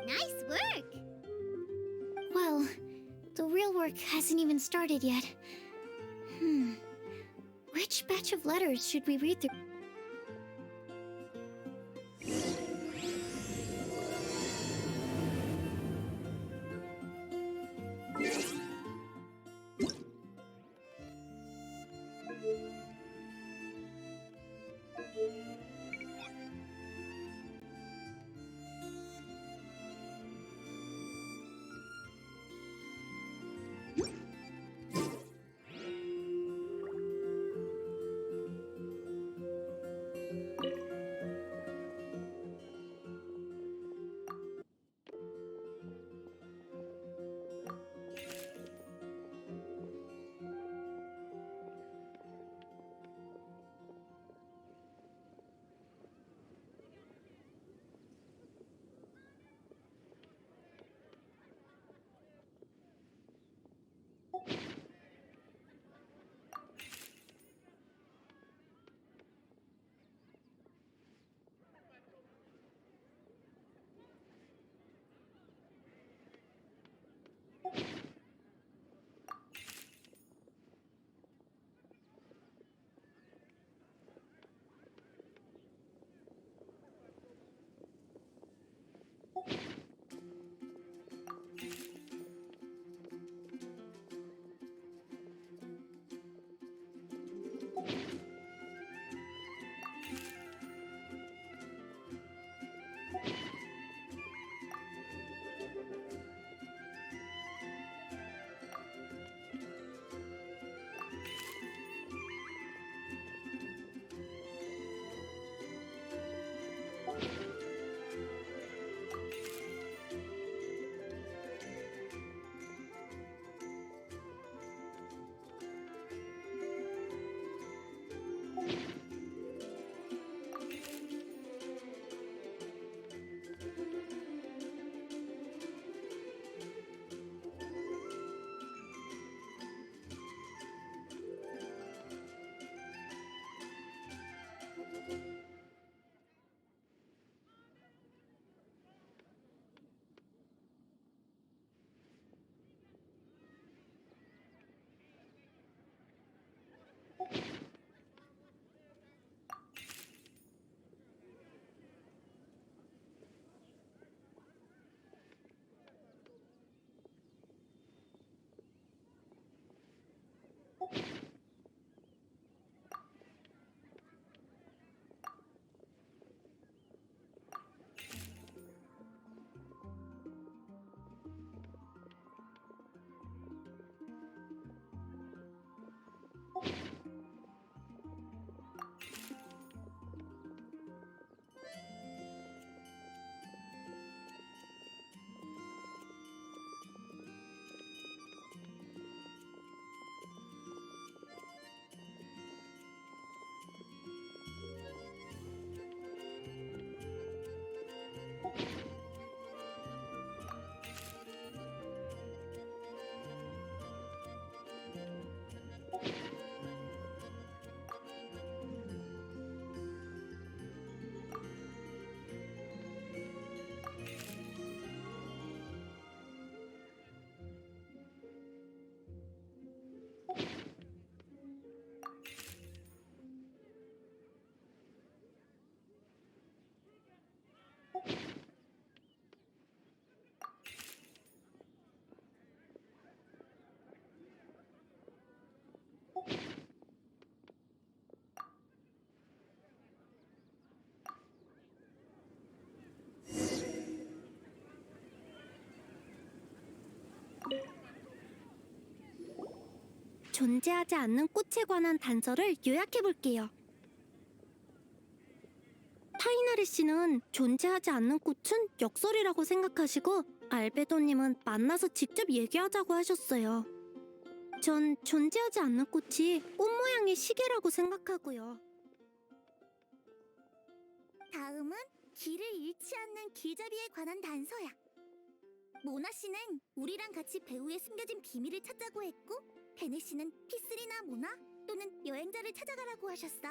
Nice work! Well, the real work hasn't even started yet. Which batch of letters should we read through? 존재하지 않는 꽃에 관한 단서를 요약해볼게요. 타이나리 씨는 존재하지 않는 꽃은 역설이라고 생각하시고 알베도님은 만나서 직접 얘기하자고 하셨어요. 전 존재하지 않는 꽃이 꽃 모양의 시계라고 생각하고요. 다음은 길을 잃지 않는 길잡이에 관한 단서야. 모나 씨는 우리랑 같이 배우의 숨겨진 비밀을 찾자고 했고, 베네 씨는 피스리나 모나 또는 여행자를 찾아가라고 하셨어.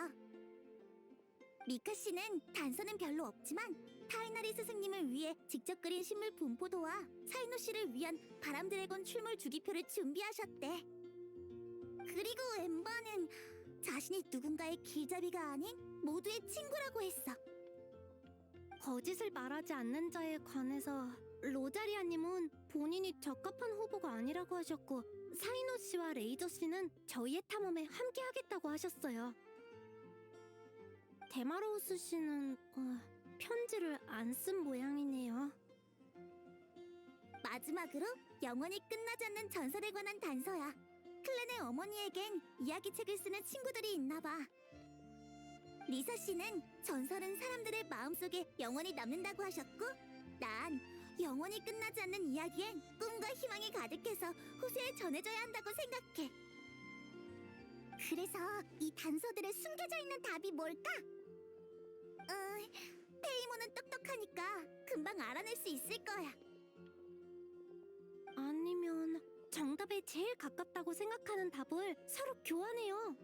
미카 씨는 단서는 별로 없지만 타이나리 스승님을 위해 직접 그린 식물 분포도와 사이노 씨를 위한 바람 드래곤 출몰 주기표를 준비하셨대. 그리고 엠바는 자신이 누군가의 길잡이가 아닌 모두의 친구라고 했어. 거짓을 말하지 않는 자에 관해서 로자리아님은 본인이 적합한 후보가 아니라고 하셨고, 사이노 씨와 레이저 씨는 저희의 탐험에 함께하겠다고 하셨어요. 데마로우스 씨는 편지를 안 쓴 모양이네요. 마지막으로 영원히 끝나지 않는 전설에 관한 단서야. 클랜의 어머니에겐 이야기책을 쓰는 친구들이 있나 봐. 리사 씨는 전설은 사람들의 마음속에 영원히 남는다고 하셨고, 난 영원히 끝나지 않는 이야기엔 꿈과 희망이 가득해서 후세에 전해져야 한다고 생각해. 그래서 이 단서들에 숨겨져 있는 답이 뭘까? 페이모는 똑똑하니까 금방 알아낼 수 있을 거야. 아니면 정답에 제일 가깝다고 생각하는 답을 서로 교환해요.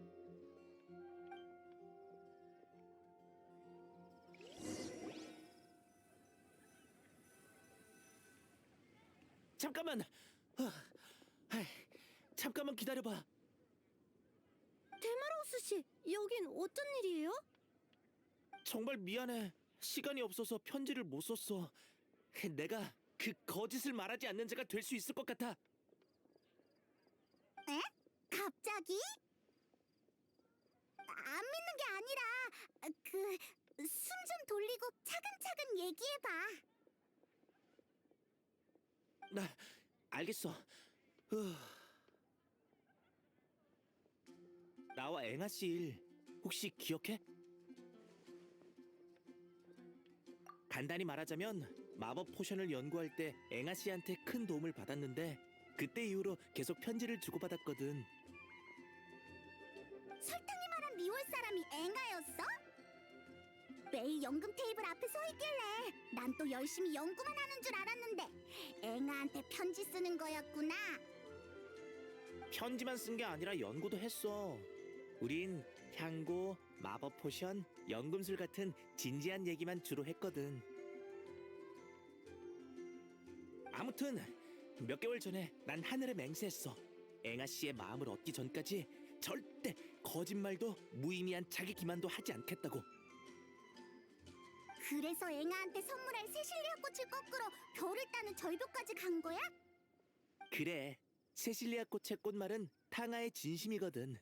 잠깐만. 잠깐만 기다려봐. 데마로우스 씨, 여긴 어쩐 일이에요? 정말 미안해. 시간이 없어서 편지를 못 썼어. 내가 그 거짓을 말하지 않는 자가 될 수 있을 것 같아. 에? 갑자기? 안 믿는 게 아니라 숨 좀 돌리고 차근차근 얘기해봐. 알겠어. 나와 앵아 씨 일 혹시 기억해? 간단히 말하자면 마법 포션을 연구할 때 앵아 씨한테 큰 도움을 받았는데 그때 이후로 계속 편지를 주고받았거든. 설탕이 말한 리월 사람이 앵아였어? 매일 연금 테이블 앞에 서 있길래 난 또 열심히 연구만 하는 줄 알았는데 앵아한테 편지 쓰는 거였구나. 편지만 쓴 게 아니라 연구도 했어. 우린 향고, 마법 포션, 연금술 같은 진지한 얘기만 주로 했거든. 아무튼 몇 개월 전에 난 하늘에 맹세했어. 앵아 씨의 마음을 얻기 전까지 절대 거짓말도 무의미한 자기 기만도 하지 않겠다고. 그래서 앵아한테 선물할 세실리아 꽃을 거꾸로 별을 따는 절벽까지 간 거야? 그래, 세실리아 꽃의 꽃말은 탕아의 진심이거든.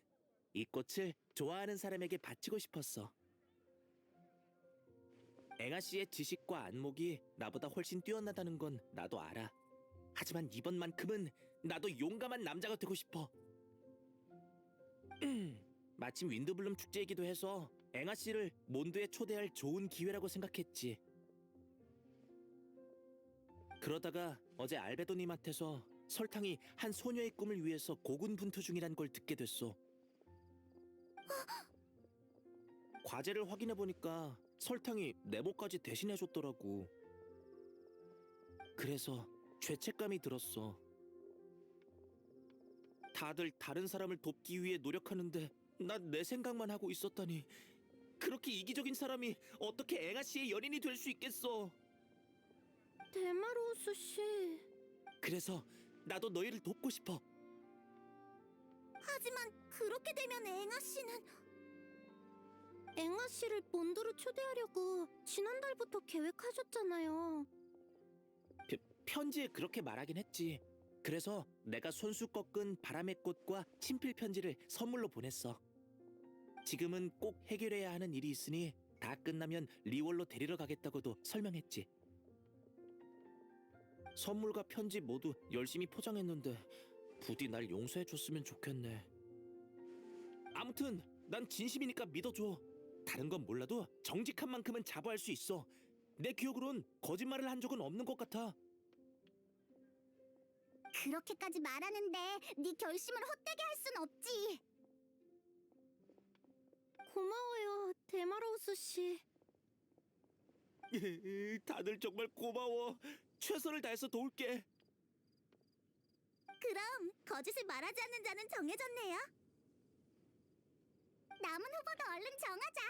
이 꽃을 좋아하는 사람에게 바치고 싶었어. 앵아 씨의 지식과 안목이 나보다 훨씬 뛰어나다는 건 나도 알아. 하지만 이번만큼은 나도 용감한 남자가 되고 싶어. 마침 윈드블룸 축제이기도 해서 앵아 씨를 몬드에 초대할 좋은 기회라고 생각했지. 그러다가 어제 알베도님한테서 설탕이 한 소녀의 꿈을 위해서 고군분투 중이란 걸 듣게 됐어. 과제를 확인해 보니까 설탕이 네모까지 대신해 줬더라고. 그래서 죄책감이 들었어. 다들 다른 사람을 돕기 위해 노력하는데 난 내 생각만 하고 있었다니. 그렇게 이기적인 사람이 어떻게 앵아 씨의 연인이 될 수 있겠어? 데마로우스 씨. 그래서 나도 너희를 돕고 싶어. 하지만 그렇게 되면 앵아 씨는 앵아 씨를 몬드로 초대하려고 지난달부터 계획하셨잖아요. 편지에 그렇게 말하긴 했지. 그래서 내가 손수 꺾은 바람의 꽃과 친필 편지를 선물로 보냈어. 지금은 꼭 해결해야 하는 일이 있으니 다 끝나면 리월로 데리러 가겠다고도 설명했지. 선물과 편지 모두 열심히 포장했는데 부디 날 용서해줬으면 좋겠네. 아무튼 난 진심이니까 믿어줘. 다른 건 몰라도 정직한 만큼은 자부할 수 있어. 내 기억으론 거짓말을 한 적은 없는 것 같아. 그렇게까지 말하는데 네 결심을 헛되게 할 순 없지. 고마워요, 데마로우스 씨. 다들 정말 고마워. 최선을 다해서 도울게. 그럼 거짓을 말하지 않는 자는 정해졌네요. 남은 후보도 얼른 정하자.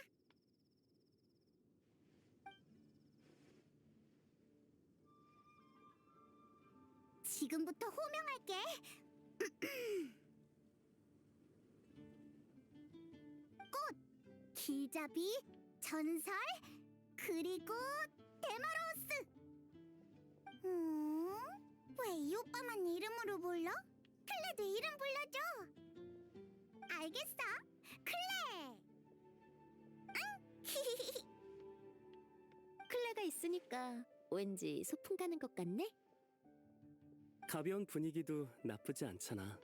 지금부터 호명할게. 꽃, 길잡이, 전설, 그리고 데마로우스. 왜 이 오빠만 이름으로 불러? 클레도 이름 불러줘. 알겠어, 클레. 클레가 있으니까 왠지 소풍 가는 것 같네? 가벼운 분위기도 나쁘지 않잖아.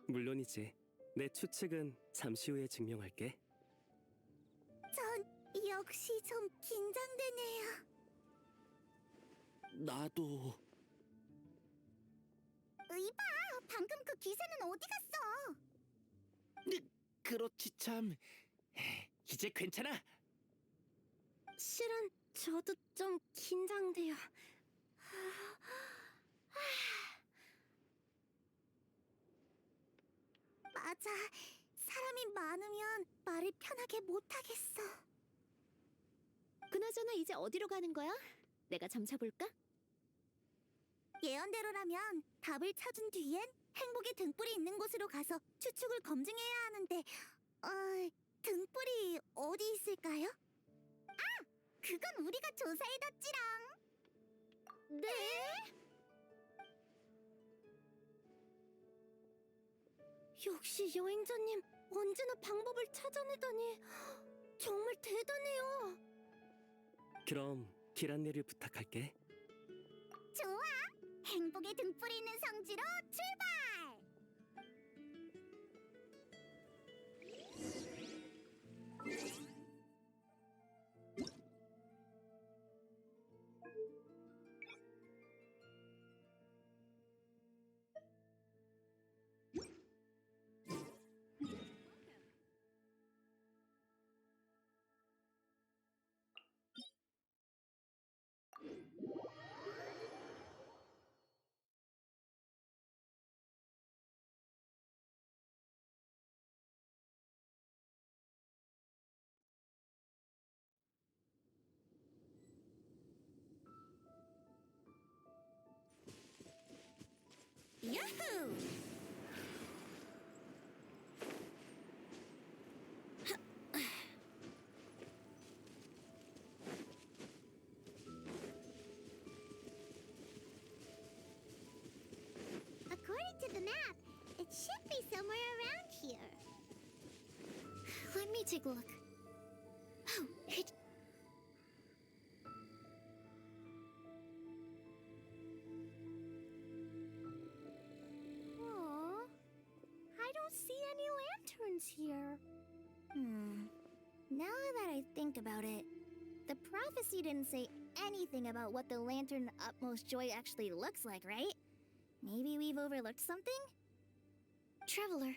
물론이지. 내 추측은 잠시 후에 증명할게. 전 역시 좀 긴장되네요. 나도. 이봐, 방금 그 기세는 어디 갔어? 그렇지 참. 이제 괜찮아. 실은 저도 좀 긴장돼요. 맞아, 사람이 많으면 말을 편하게 못하겠어. 그나저나 이제 어디로 가는 거야? 내가 점쳐볼까? 예언대로라면 답을 찾은 뒤엔 행복의 등불이 있는 곳으로 가서 추측을 검증해야 하는데, 등불이 어디 있을까요? 아, 그건 우리가 조사해뒀지랑. 네? 역시 여행자님 언제나 방법을 찾아내다니 정말 대단해요. 그럼 길 안내를 부탁할게. 좋아, 행복의 등불이 있는 성지로 출발! 야호! According to the map, it should be somewhere around here. Let me take a look. Oh, it... Aw, I don't see any lanterns here. Now that I think about it, the prophecy didn't say anything about what the lantern utmost joy actually looks like, right? Maybe we've overlooked something? Traveler,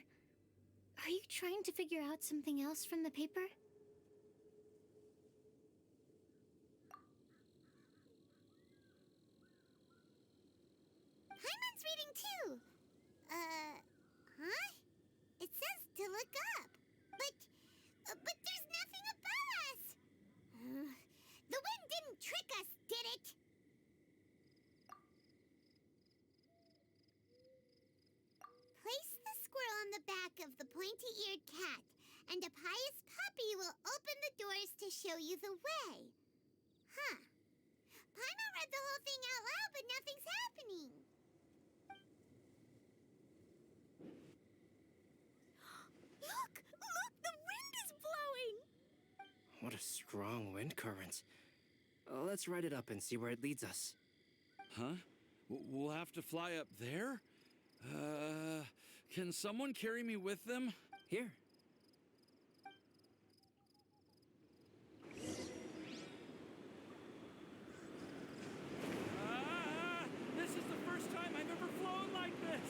are you trying to figure out something else from the paper? Hyman's reading too! Huh? It says to look up, but there's nothing above us! The wind didn't trick us, did it? Place the squirrel on the back of the pointy-eared cat, and a pious puppy will open the doors to show you the way. Huh. Paimon read the whole thing out loud, but nothing's happening. Look! Look! The wind is blowing! What a strong wind current. Let's ride it up and see where it leads us. Huh? We'll have to fly up there? Can someone carry me with them? Here. Ah! This is the first time I've ever flown like this!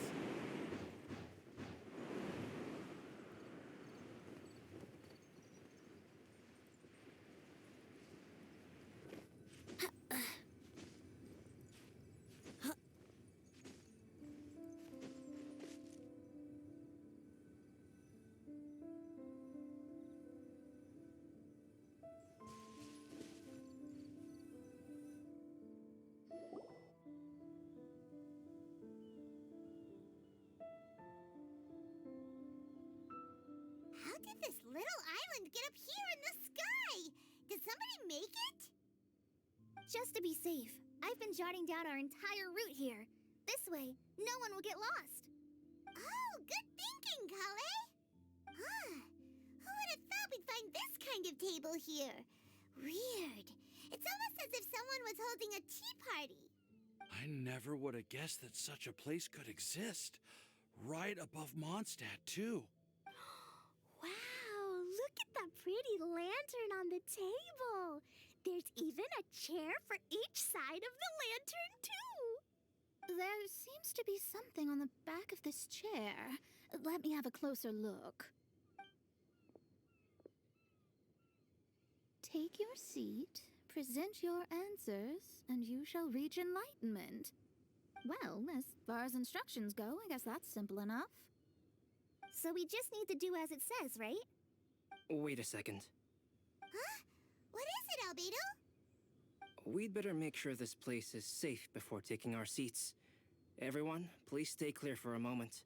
little island get up here in the sky? Did somebody make it? Just to be safe, I've been jotting down our entire route here. This way, no one will get lost. Oh, good thinking, Kale. Huh. Who would have thought we'd find this kind of table here? Weird. It's almost as if someone was holding a tea party. I never would have guessed that such a place could exist. Right above Mondstadt, too. Wow, look at that pretty lantern on the table. There's even a chair for each side of the lantern, too. There seems to be something on the back of this chair. Let me have a closer look. Take your seat, present your answers, and you shall reach enlightenment. Well, as far as instructions go, I guess that's simple enough. So we just need to do as it says, right? Wait a second. Huh? What is it, Albedo? We'd better make sure this place is safe before taking our seats. Everyone, please stay clear for a moment.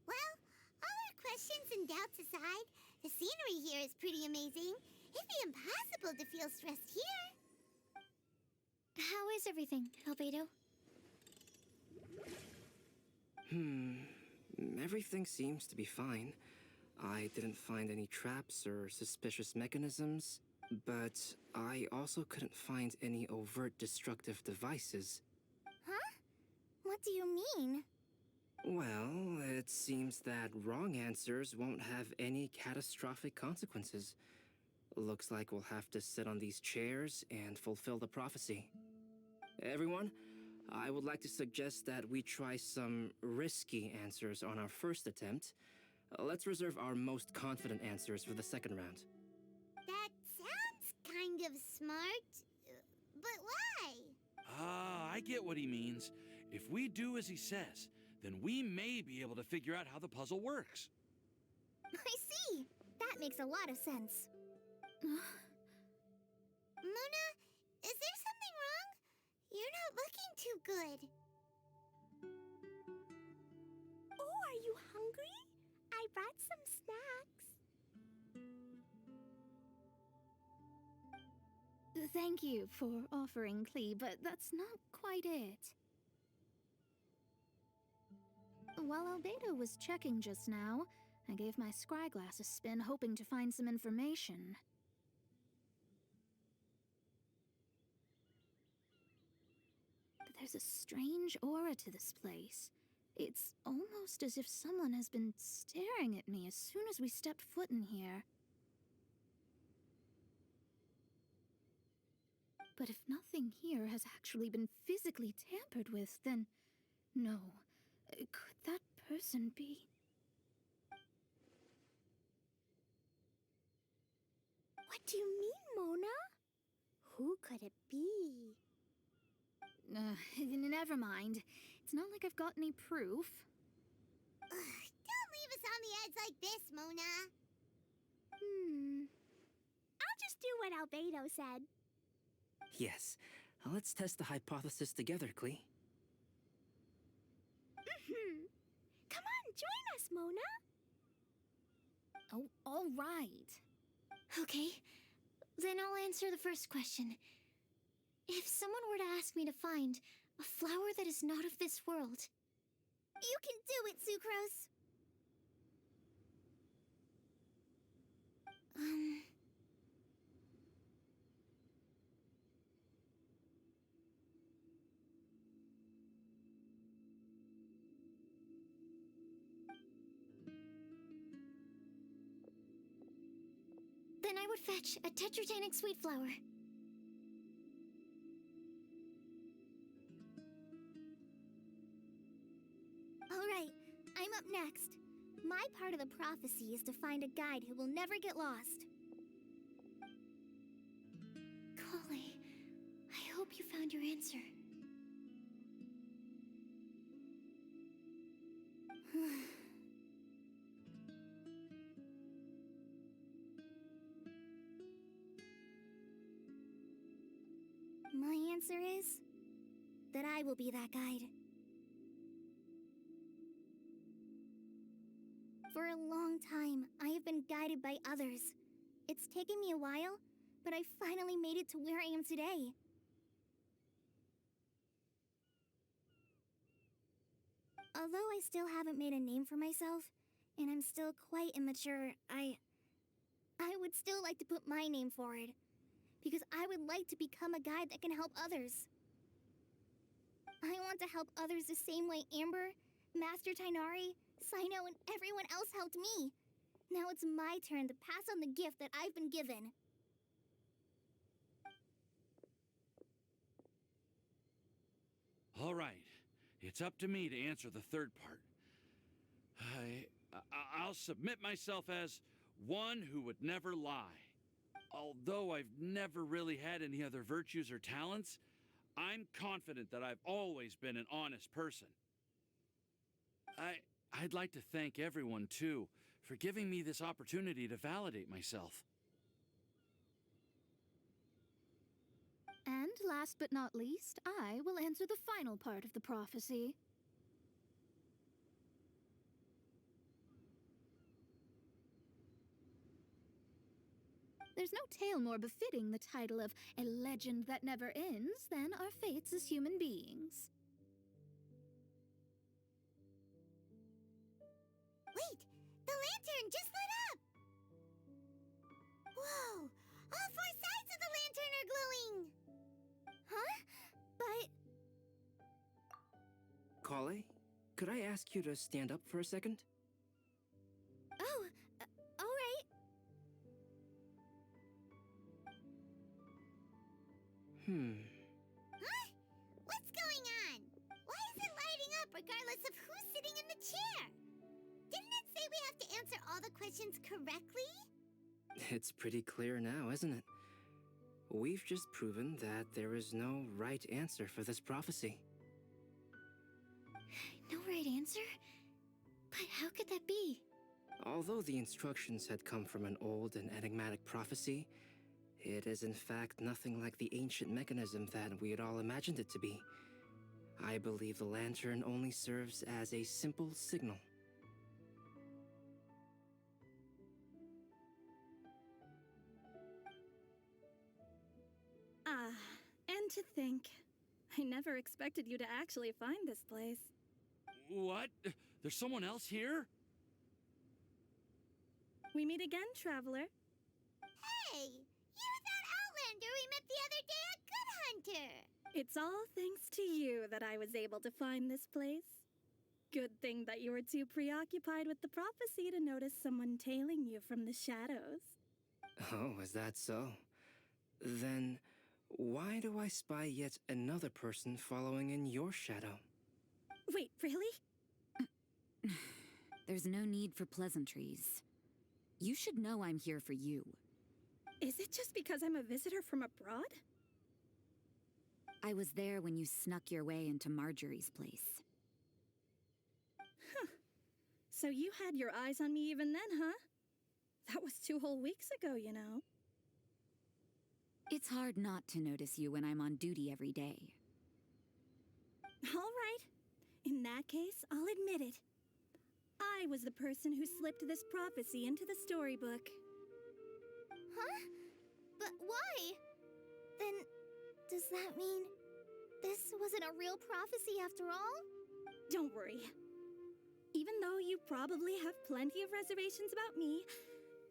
Well, all our questions and doubts aside, the scenery here is pretty amazing. It'd be impossible to feel stressed here. How is everything, Albedo? Everything seems to be fine. I didn't find any traps or suspicious mechanisms, but I also couldn't find any overt destructive devices. Huh? What do you mean? Well, it seems that wrong answers won't have any catastrophic consequences. Looks like we'll have to sit on these chairs and fulfill the prophecy. Everyone, I would like to suggest that we try some risky answers on our first attempt. Let's reserve our most confident answers for the second round. That sounds kind of smart. But why? Ah, I get what he means. If we do as he says, then we may be able to figure out how the puzzle works. I see. That makes a lot of sense. Mona, is there something wrong? You're not looking too good. Oh, are you hungry? I brought some snacks. Thank you for offering, Klee, but that's not quite it. While Albedo was checking just now, I gave my scryglass a spin, hoping to find some information. There's a strange aura to this place. It's almost as if someone has been staring at me as soon as we stepped foot in here. But if nothing here has actually been physically tampered with, then no. Could that person be? What do you mean, Mona? Who could it be? Never mind. It's not like I've got any proof. Don't leave us on the edge like this, Mona. I'll just do what Albedo said. Yes, let's test the hypothesis together, Klee. Come on, join us, Mona. Oh, all right. Okay, then I'll answer the first question. If someone were to ask me to find a flower that is not of this world, you can do it, Sucrose. Then I would fetch a Tetragenic sweet flower. Alright, I'm up next. My part of the prophecy is to find a guide who will never get lost. Kale, I hope you found your answer. My answer is that I will be that guide. For a long time, I have been guided by others. It's taken me a while, but I finally made it to where I am today. Although I still haven't made a name for myself, and I'm still quite immature, I would still like to put my name forward, because I would like to become a guide that can help others. I want to help others the same way Amber, Master Tainari, Sino, and everyone else helped me. Now it's my turn to pass on the gift that I've been given. All right. It's up to me to answer the third part. I'll submit myself as one who would never lie. Although I've never really had any other virtues or talents, I'm confident that I've always been an honest person. I'd like to thank everyone, too, for giving me this opportunity to validate myself. And last but not least, I will answer the final part of the prophecy. There's no tale more befitting the title of a legend that never ends than our fates as human beings. Wait! The lantern just lit up! Whoa! All four sides of the lantern are glowing! Huh? But... Kale, could I ask you to stand up for a second? Oh, alright. Huh? What's going on? Why is it lighting up regardless of who's sitting in the chair? Didn't it say we have to answer all the questions correctly? It's pretty clear now, isn't it? We've just proven that there is no right answer for this prophecy. No right answer? But how could that be? Although the instructions had come from an old and enigmatic prophecy, it is in fact nothing like the ancient mechanism that we had all imagined it to be. I believe the lantern only serves as a simple signal. Ah, and to think, I never expected you to actually find this place. What? There's someone else here? We meet again, traveler. Hey! You're that Outlander we met the other day at Good Hunter! It's all thanks to you that I was able to find this place. Good thing that you were too preoccupied with the prophecy to notice someone tailing you from the shadows. Oh, is that so? Then, why do I spy yet another person following in your shadow? Wait, really? There's no need for pleasantries. You should know I'm here for you. Is it just because I'm a visitor from abroad? I was there when you snuck your way into Marjorie's place. So you had your eyes on me even then, huh? That was 2 whole weeks ago, you know. It's hard not to notice you when I'm on duty every day. All right. In that case, I'll admit it. I was the person who slipped this prophecy into the storybook. Huh? But why? Then, does that mean this wasn't a real prophecy after all? Don't worry. Even though you probably have plenty of reservations about me,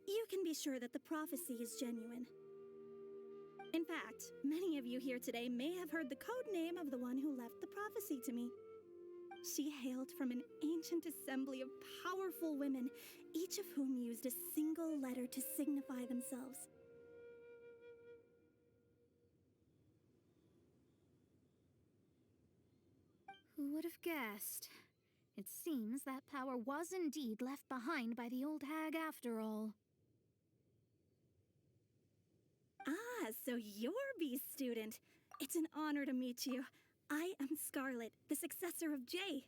you can be sure that the prophecy is genuine. In fact, many of you here today may have heard the code name of the one who left the prophecy to me. She hailed from an ancient assembly of powerful women, each of whom used a single letter to signify themselves. Who would have guessed? It seems that power was indeed left behind by the old hag after all. Ah, so you're Beast student. It's an honor to meet you. I am Scarlet, the successor of Jay.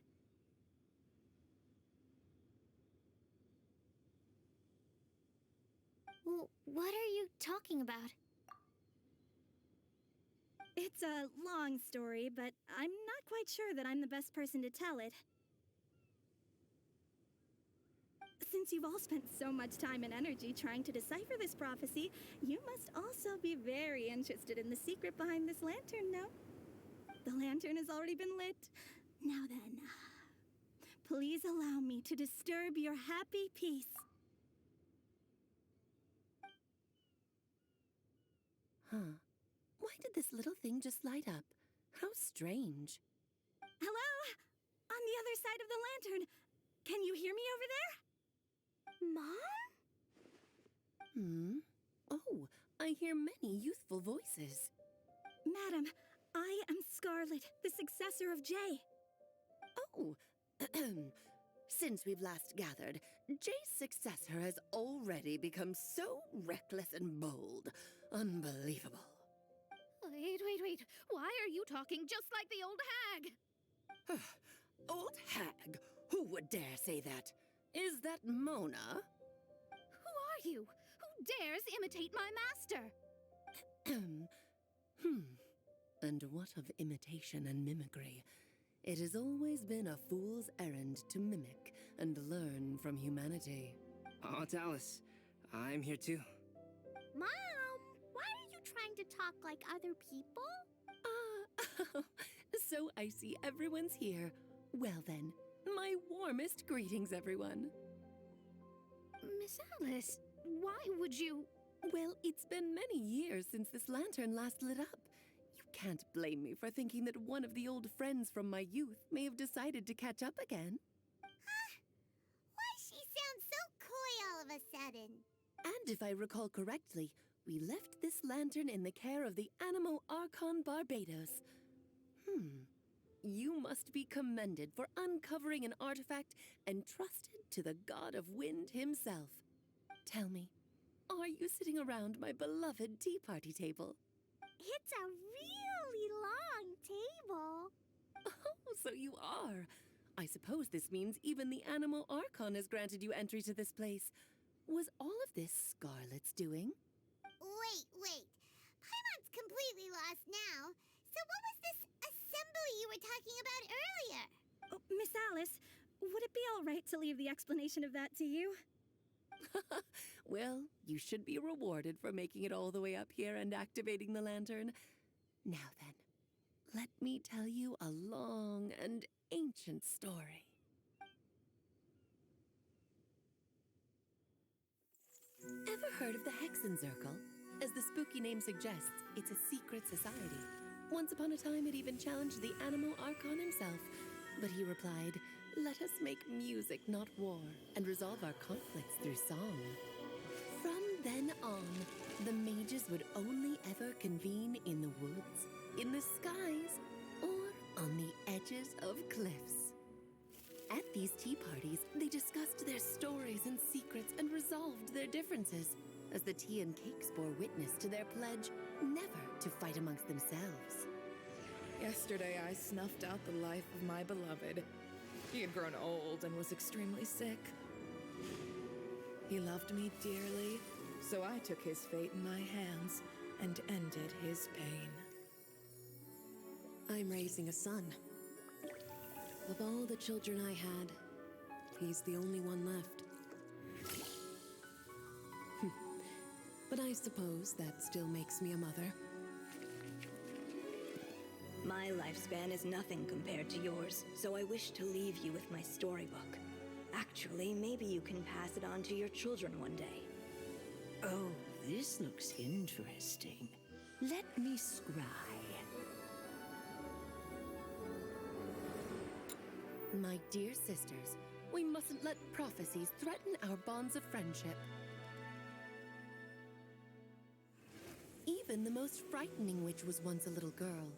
Well, what are you talking about? It's a long story, but I'm not quite sure that I'm the best person to tell it. Since you've all spent so much time and energy trying to decipher this prophecy, you must also be very interested in the secret behind this lantern, no? The lantern has already been lit. Now then, please allow me to disturb your happy peace. Huh. Why did this little thing just light up? How strange. Hello? On the other side of the lantern. Can you hear me over there? Mom? Oh, I hear many youthful voices. Madam, I am Scarlet, the successor of Jay. Oh, since we've last gathered, Jay's successor has already become so reckless and bold. Unbelievable. Wait. Why are you talking just like the old hag? Old hag? Who would dare say that? Is that Mona? Who are you? Who dares imitate my master? And what of imitation and mimicry? It has always been a fool's errand to mimic and learn from humanity. Oh, Dallas, I'm here too. Mom, why are you trying to talk like other people? So I see everyone's here. Well then, my warmest greetings, everyone. Miss Alice, why would you... Well, it's been many years since this lantern last lit up. You can't blame me for thinking that one of the old friends from my youth may have decided to catch up again. Why she sounds so coy all of a sudden? And if I recall correctly, we left this lantern in the care of the Animo Archon Barbados. You must be commended for uncovering an artifact entrusted to the god of wind himself. Tell me, are you sitting around my beloved tea party table? It's a really long table. Oh, so you are. I suppose this means even the Animo Archon has granted you entry to this place. Was all of this Scarlet's doing? Wait. Paimon's completely lost now. So what was this assembly you were talking about earlier? Oh, Miss Alice, would it be all right to leave the explanation of that to you? Well, you should be rewarded for making it all the way up here and activating the lantern. Now then, let me tell you a long and ancient story. Ever heard of the Hexenzirkel? As the spooky name suggests, it's a secret society. Once upon a time, it even challenged the Animo Archon himself. But he replied, "Let us make music, not war, and resolve our conflicts through song." From then on, the mages would only ever convene in the woods, in the skies, or on the edges of cliffs. At these tea parties, they discussed their stories and secrets and resolved their differences, as the tea and cakes bore witness to their pledge never to fight amongst themselves. Yesterday, I snuffed out the life of my beloved. He had grown old and was extremely sick. He loved me dearly, so I took his fate in my hands and ended his pain. I'm raising a son. Of all the children I had, he's the only one left. But I suppose that still makes me a mother. My lifespan is nothing compared to yours, so I wish to leave you with my storybook. Actually, maybe you can pass it on to your children one day. Oh, this looks interesting. Let me scry. My dear sisters, we mustn't let prophecies threaten our bonds of friendship. Even the most frightening witch was once a little girl,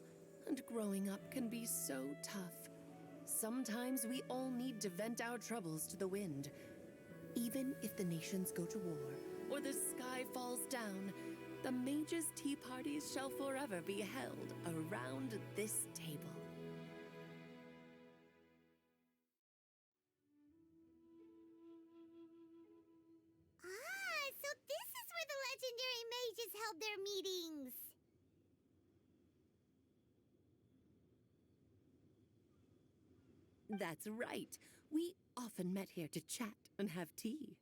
and growing up can be so tough. Sometimes we all need to vent our troubles to the wind. Even if the nations go to war, or the sky falls down, the mages' tea parties shall forever be held around this table. So this is where the legendary mages held their meetings. That's right. We often met here to chat and have tea.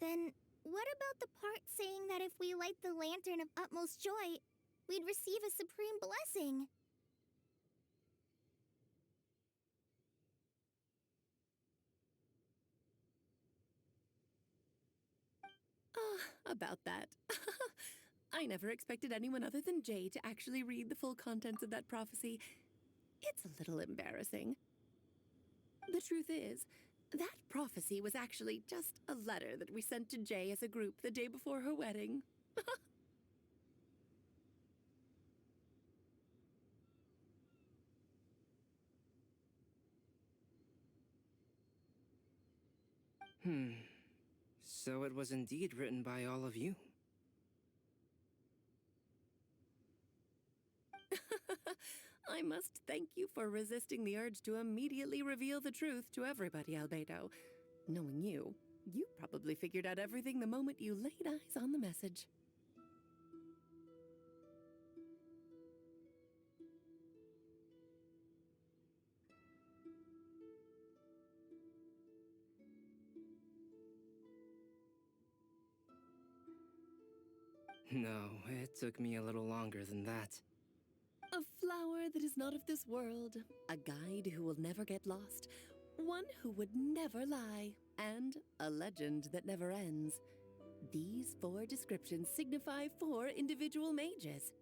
Then what about the part saying that if we light the lantern of utmost joy, we'd receive a supreme blessing? About that. I never expected anyone other than Jay to actually read the full contents of that prophecy. It's a little embarrassing. The truth is, that prophecy was actually just a letter that we sent to Jay as a group the day before her wedding. So it was indeed written by all of you. I must thank you for resisting the urge to immediately reveal the truth to everybody, Albedo. Knowing you, you probably figured out everything the moment you laid eyes on the message. No, it took me a little longer than that. A flower that is not of this world, a guide who will never get lost, one who would never lie, and a legend that never ends. These 4 descriptions signify 4 individual mages.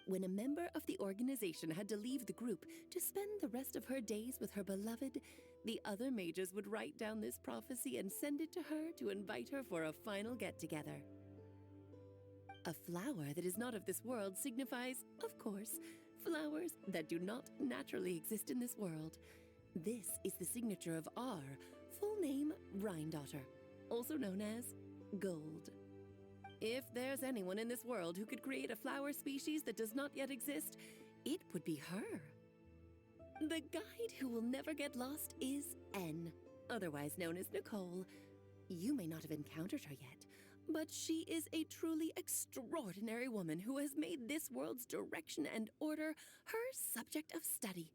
When a member of the organization had to leave the group to spend the rest of her days with her beloved, the other mages would write down this prophecy and send it to her to invite her for a final get-together. A flower that is not of this world signifies, of course, flowers that do not naturally exist in this world. This is the signature of our full name, Rhindaughter, also known as Gold. If there's anyone in this world who could create a flower species that does not yet exist, it would be her. The guide who will never get lost is N, otherwise known as Nicole. You may not have encountered her yet, but she is a truly extraordinary woman who has made this world's direction and order her subject of study.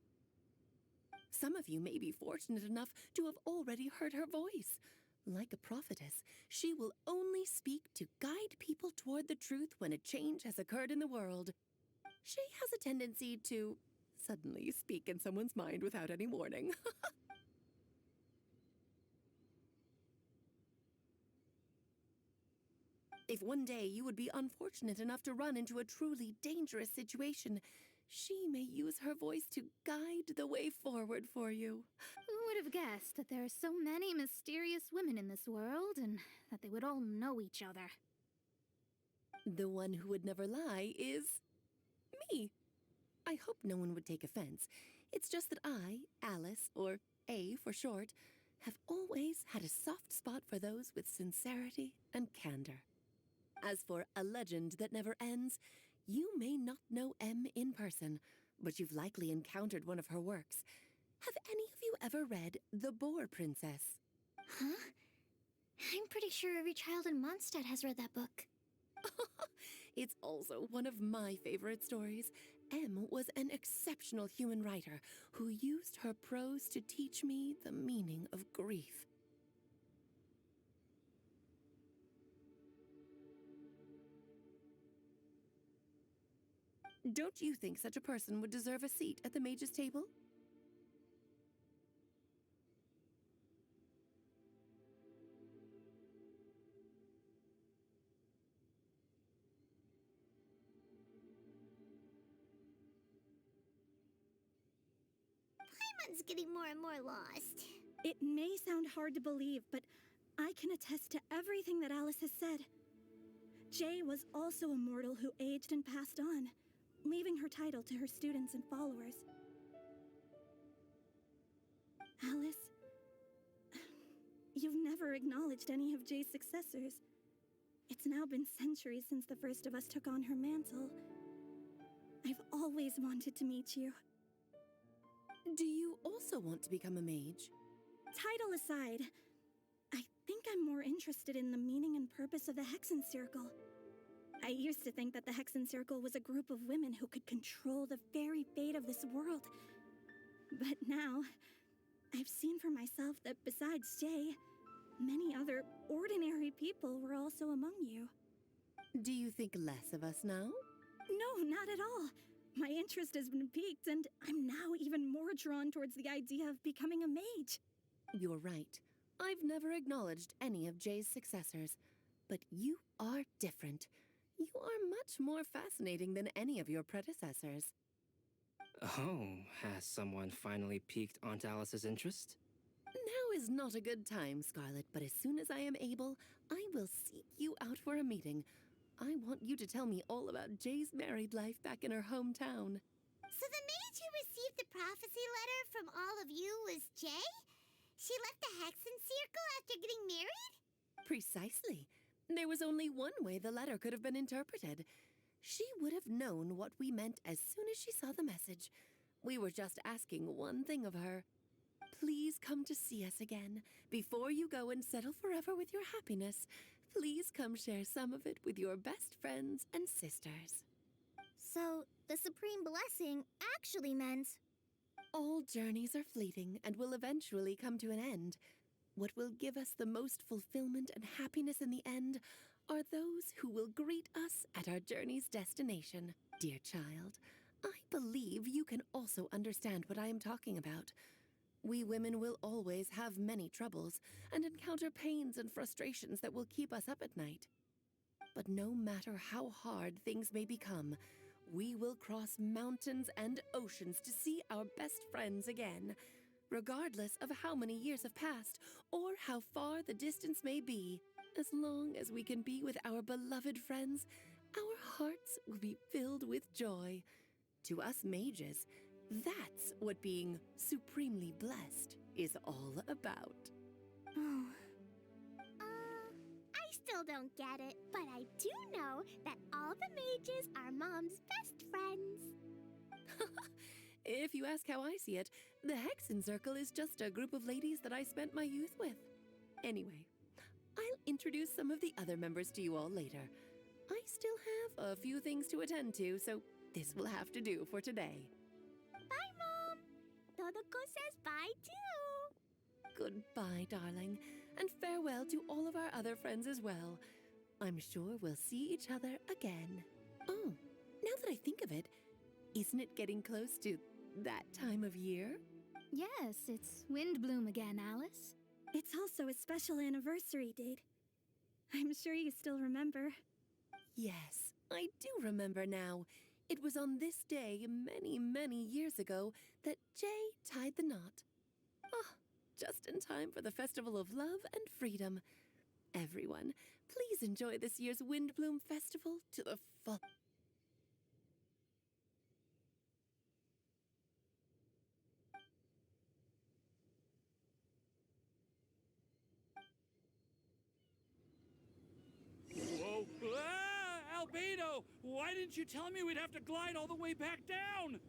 Some of you may be fortunate enough to have already heard her voice. Like a prophetess, she will only speak to guide people toward the truth when a change has occurred in the world. She has a tendency to suddenly speak in someone's mind without any warning. If one day you would be unfortunate enough to run into a truly dangerous situation, she may use her voice to guide the way forward for you. Who would have guessed that there are so many mysterious women in this world and that they would all know each other? The one who would never lie is me. I hope no one would take offense. It's just that I, Alice, or A for short, have always had a soft spot for those with sincerity and candor. As for a legend that never ends, you may not know M in person, but you've likely encountered one of her works. Have any of you ever read The Boar Princess? Huh? I'm pretty sure every child in Mondstadt has read that book. It's also one of my favorite stories. M was an exceptional human writer who used her prose to teach me the meaning of grief. Don't you think such a person would deserve a seat at the mage's table? Paimon's getting more and more lost. It may sound hard to believe, but I can attest to everything that Alice has said. Jay was also a mortal who aged and passed on, leaving her title to her students and followers. Alice, you've never acknowledged any of Jay's successors. It's now been centuries since the first of us took on her mantle. I've always wanted to meet you. Do you also want to become a mage? Title aside, I think I'm more interested in the meaning and purpose of the Hexen Circle. I used to think that the Hexen Circle was a group of women who could control the very fate of this world, But now, I've seen for myself that besides Jay, many other ordinary people were also among you. Do you think less of us now? No, not at all. My interest has been piqued, and I'm now even more drawn towards the idea of becoming a mage. You're right. I've never acknowledged any of Jay's successors, but you are different. You are much more fascinating than any of your predecessors. Oh, has someone finally piqued Aunt Alice's interest? Now is not a good time, Scarlet, but as soon as I am able, I will seek you out for a meeting. I want you to tell me all about Jay's married life back in her hometown. So the mage who received the prophecy letter from all of you was Jay? She left the Hexen Circle after getting married? Precisely. There was only one way the letter could have been interpreted. She would have known what we meant as soon as she saw the message. We were just asking one thing of her. Please come to see us again. Before you go and settle forever with your happiness, please come share some of it with your best friends and sisters. So, the Supreme Blessing actually meant... All journeys are fleeting and will eventually come to an end. What will give us the most fulfillment and happiness in the end are those who will greet us at our journey's destination. Dear child, I believe you can also understand what I am talking about. We women will always have many troubles and encounter pains and frustrations that will keep us up at night. But no matter how hard things may become, we will cross mountains and oceans to see our best friends again. Regardless of how many years have passed or how far the distance may be, as long as we can be with our beloved friends, our hearts will be filled with joy. To us mages, that's what being supremely blessed is all about. I still don't get it, but I do know that all the mages are Mom's best friends. If you ask how I see it, the Hexen Circle is just a group of ladies that I spent my youth with. Anyway, I'll introduce some of the other members to you all later. I still have a few things to attend to, so this will have to do for today. Bye, Mom! Todoko says bye, too! Goodbye, darling, and farewell to all of our other friends as well. I'm sure we'll see each other again. Oh, now that I think of it, isn't it getting close to that time of year? Yes, it's Windbloom again, Alice. It's also a special anniversary date. I'm sure you still remember. Yes, I do remember now. It was on this day many, many years ago that Jay tied the knot. Ah, just in time for the Festival of Love and Freedom. Everyone, please enjoy this year's Windbloom Festival to the full. Whoa! Ah, Albedo! Why didn't you tell me we'd have to glide all the way back down?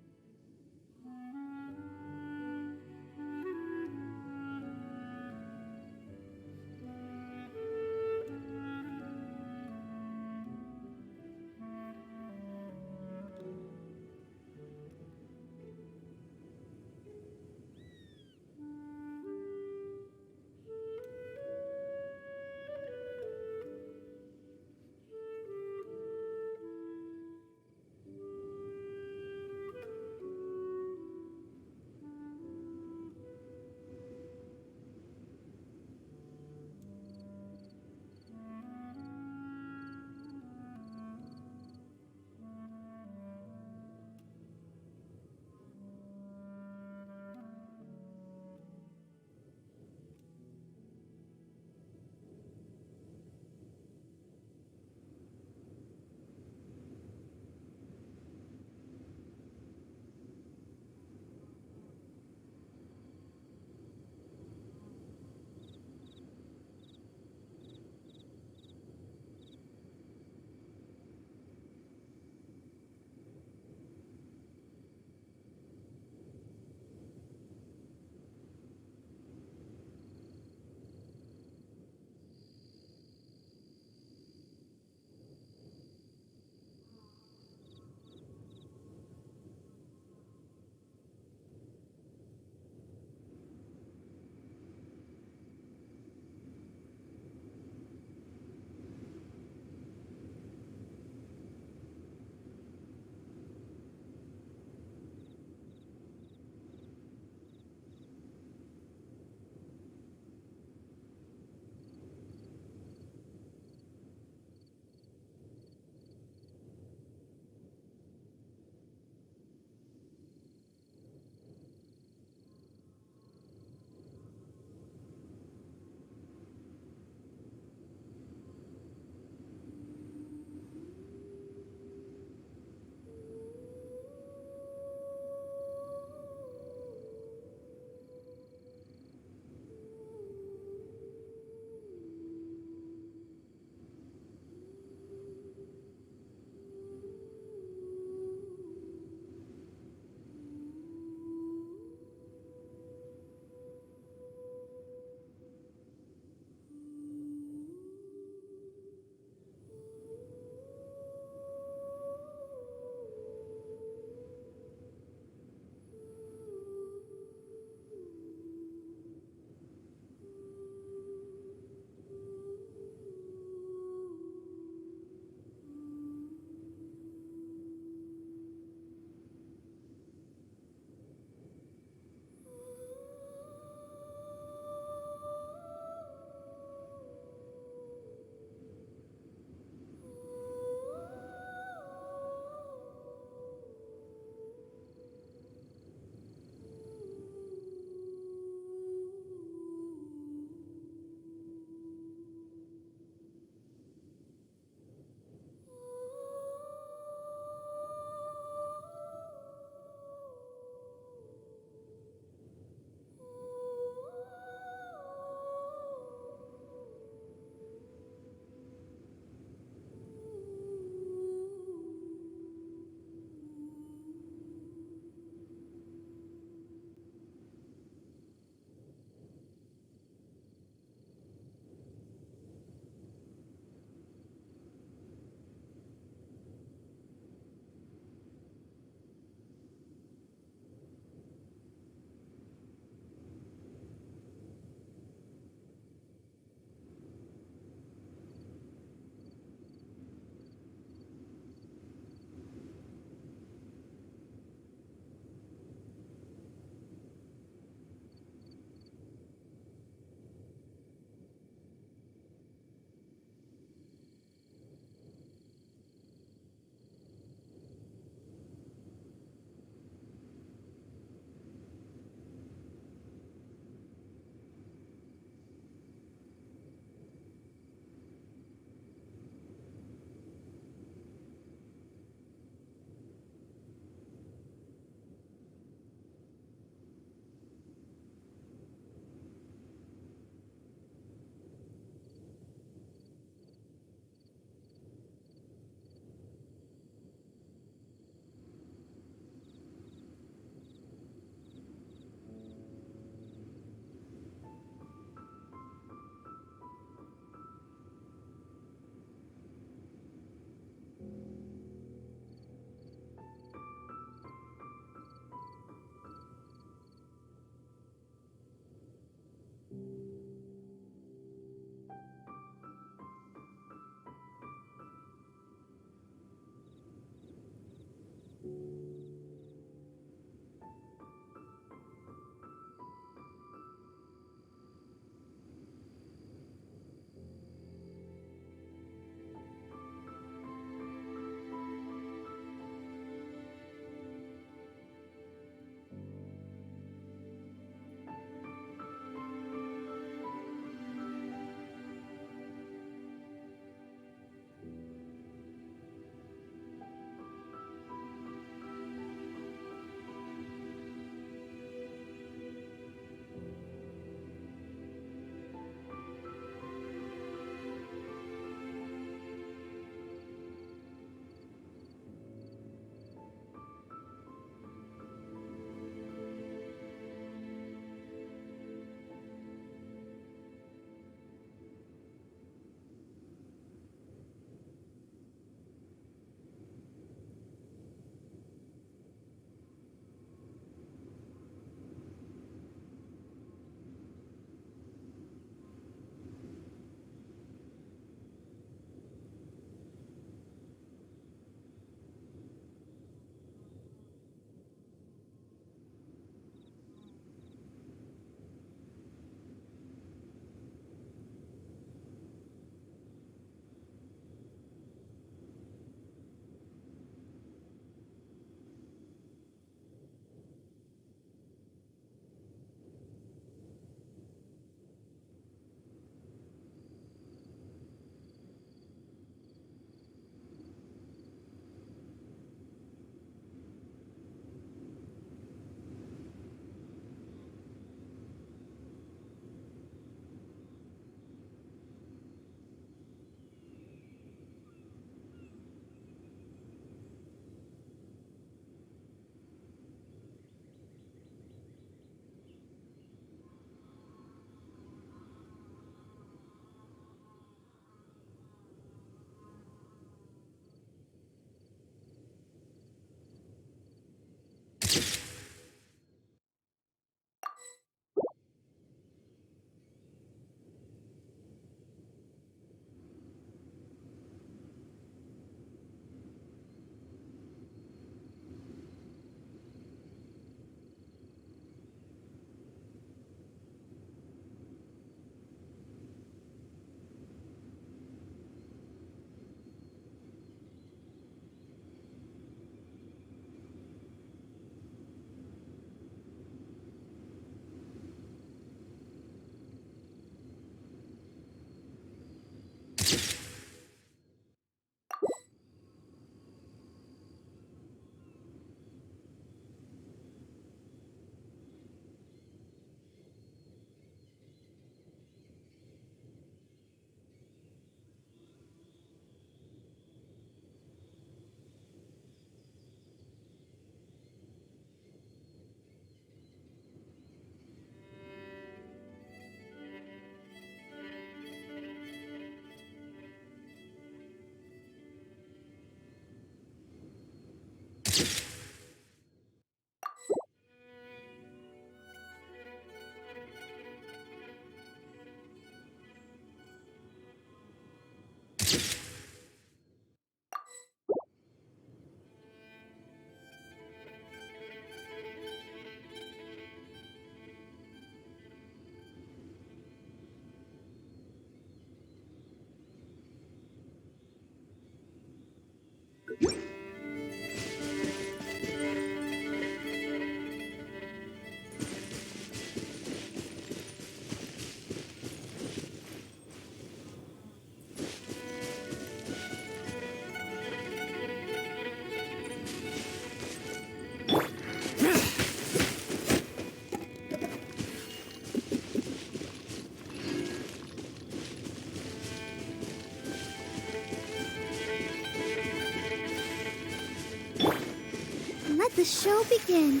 Let the show begin.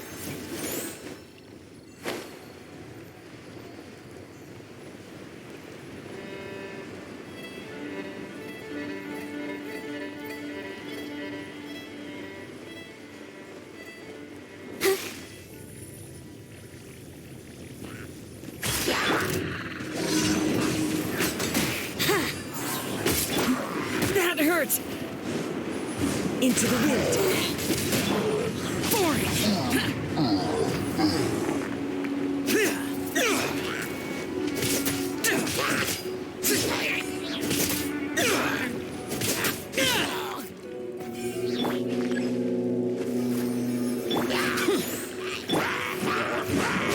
That hurts! Into the wind.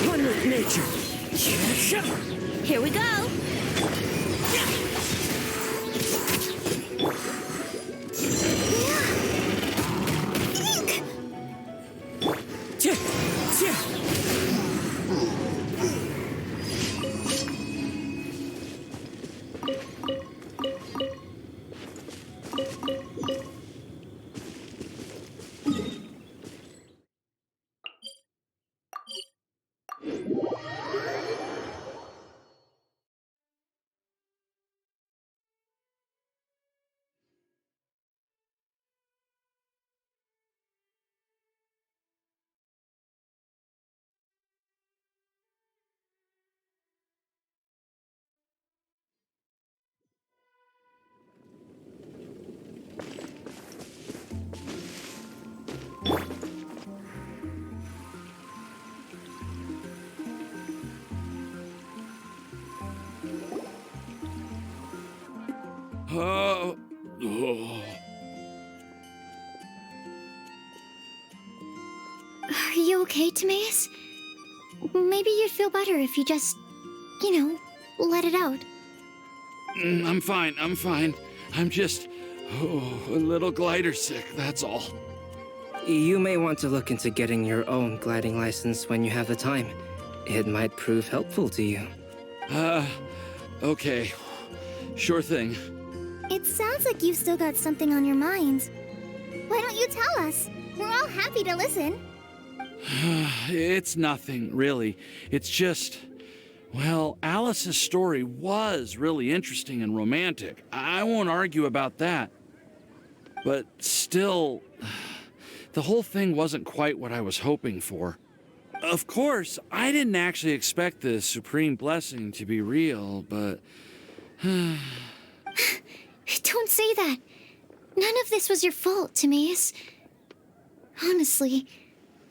One with nature. Here we go. Oh. Are you okay, Timaeus? Maybe you'd feel better if you just, let it out. I'm fine. I'm just a little glider sick, that's all. You may want to look into getting your own gliding license when you have the time. It might prove helpful to you. Okay. Sure thing. It sounds like you've still got something on your mind. Why don't you tell us? We're all happy to listen. It's nothing, really. It's just, well, Alice's story was really interesting and romantic. I won't argue about that. But still, the whole thing wasn't quite what I was hoping for. Of course, I didn't actually expect the Supreme Blessing to be real, but... Don't say that. None of this was your fault, Timaeus. Honestly,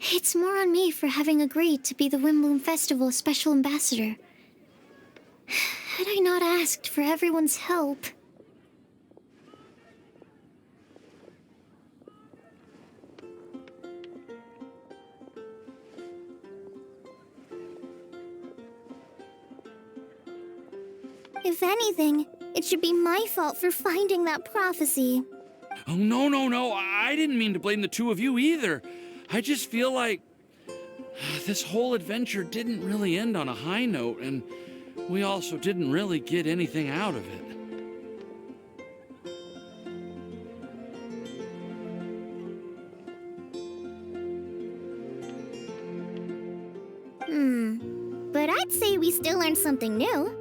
it's more on me for having agreed to be the Wimbloom Festival Special Ambassador. Had I not asked for everyone's help... If anything, it should be my fault for finding that prophecy. Oh, no. I didn't mean to blame the two of you either. I just feel like this whole adventure didn't really end on a high note, and we also didn't really get anything out of it. But I'd say we still learned something new.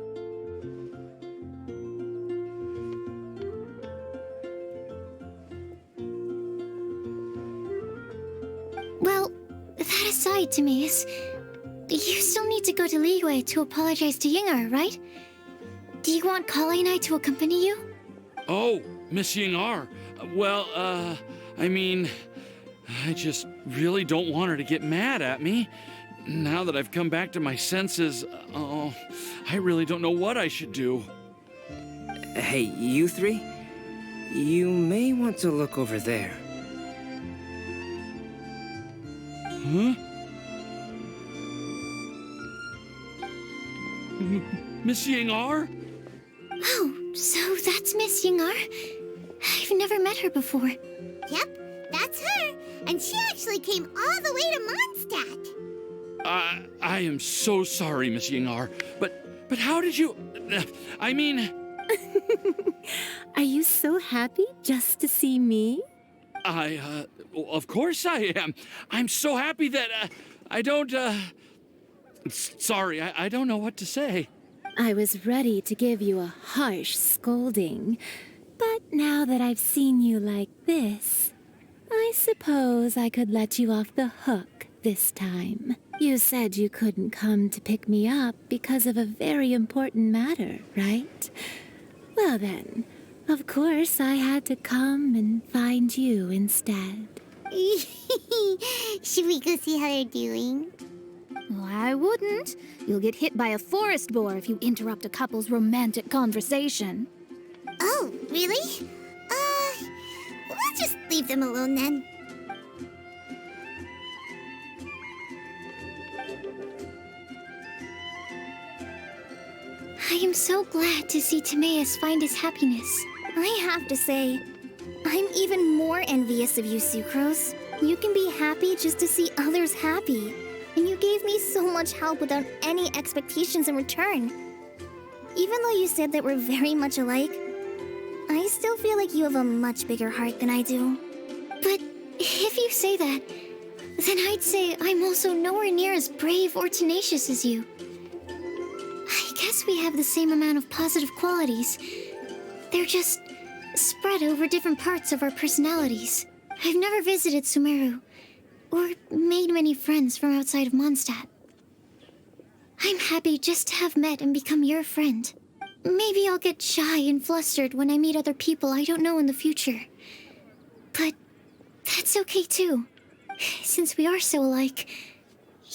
Timaeus. You still need to go to Liyue to apologize to Yingar, right? Do you want Kale and I to accompany you? Oh, Miss Yingar. Well, I mean, I just really don't want her to get mad at me. Now that I've come back to my senses, oh, I really don't know what I should do. Hey, you three? You may want to look over there. Huh? Miss Yingar? Oh, so that's Miss Yingar? I've never met her before. Yep, that's her. And she actually came all the way to Mondstadt. I am so sorry, Miss Yingar, but how did you... I mean... Are you so happy just to see me? Of course I am. I'm so happy that, I don't, sorry, I don't know what to say. I was ready to give you a harsh scolding, but now that I've seen you like this, I suppose I could let you off the hook this time. You said you couldn't come to pick me up because of a very important matter, right? Well then, of course I had to come and find you instead. Should we go see how they're doing? I wouldn't. You'll get hit by a forest boar if you interrupt a couple's romantic conversation. Oh, really? We'll just leave them alone then. I am so glad to see Timaeus find his happiness. I have to say, I'm even more envious of you, Sucrose. You can be happy just to see others happy. And you gave me so much help without any expectations in return. Even though you said that we're very much alike, I still feel like you have a much bigger heart than I do. But if you say that, then I'd say I'm also nowhere near as brave or tenacious as you. I guess we have the same amount of positive qualities. They're just spread over different parts of our personalities. I've never visited Sumeru, or made many friends from outside of Mondstadt. I'm happy just to have met and become your friend. Maybe I'll get shy and flustered when I meet other people I don't know in the future. But that's okay too. Since we are so alike,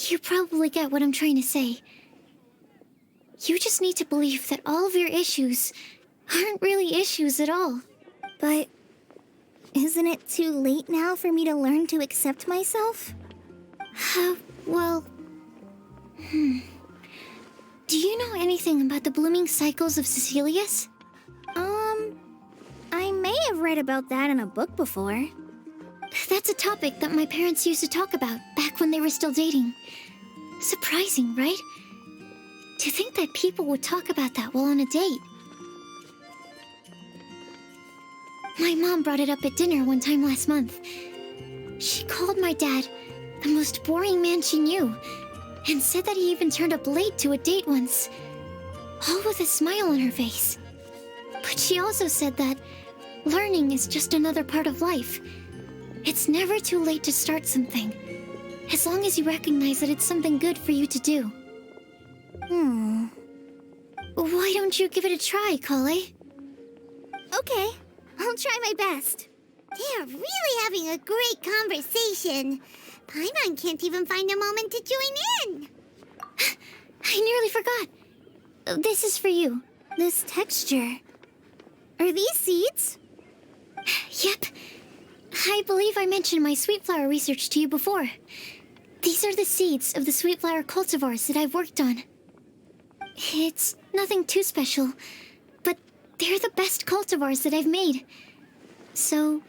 you probably get what I'm trying to say. You just need to believe that all of your issues aren't really issues at all. But isn't it too late now for me to learn to accept myself? Well... Do you know anything about the blooming cycles of Cecilius? I may have read about that in a book before. That's a topic that my parents used to talk about back when they were still dating. Surprising, right? To think that people would talk about that while on a date. My mom brought it up at dinner one time last month. She called my dad the most boring man she knew, and said that he even turned up late to a date once, all with a smile on her face. But she also said that learning is just another part of life. It's never too late to start something, as long as you recognize that it's something good for you to do. Why don't you give it a try, Kale? Okay, I'll try my best. They're really having a great conversation. Paimon can't even find a moment to join in. I nearly forgot. This is for you. This texture. Are these seeds? Yep. I believe I mentioned my sweet flower research to you before. These are the seeds of the sweet flower cultivars that I've worked on. It's nothing too special, but they're the best cultivars that I've made. So,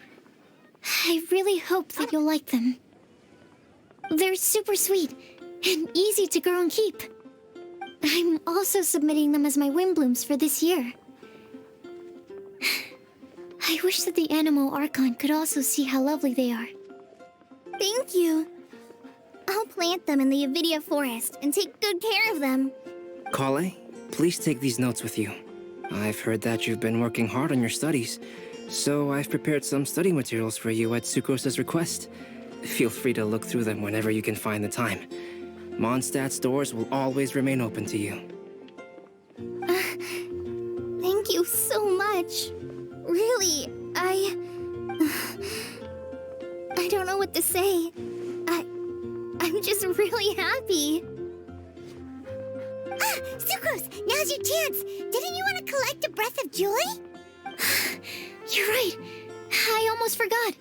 I really hope that you'll like them. They're super sweet and easy to grow and keep. I'm also submitting them as my wind blooms for this year. I wish that the Anemo Archon could also see how lovely they are. Thank you. I'll plant them in the Avidia forest and take good care of them. Kale, please take these notes with you. I've heard that you've been working hard on your studies, so I've prepared some study materials for you at Sucrose's request. Feel free to look through them whenever you can find the time. Mondstadt's doors will always remain open to you. Thank you so much. Really, I don't know what to say. I'm just really happy. Ah, Sucrose, now's your chance. Didn't you want to collect a breath of joy? You're right. I almost forgot.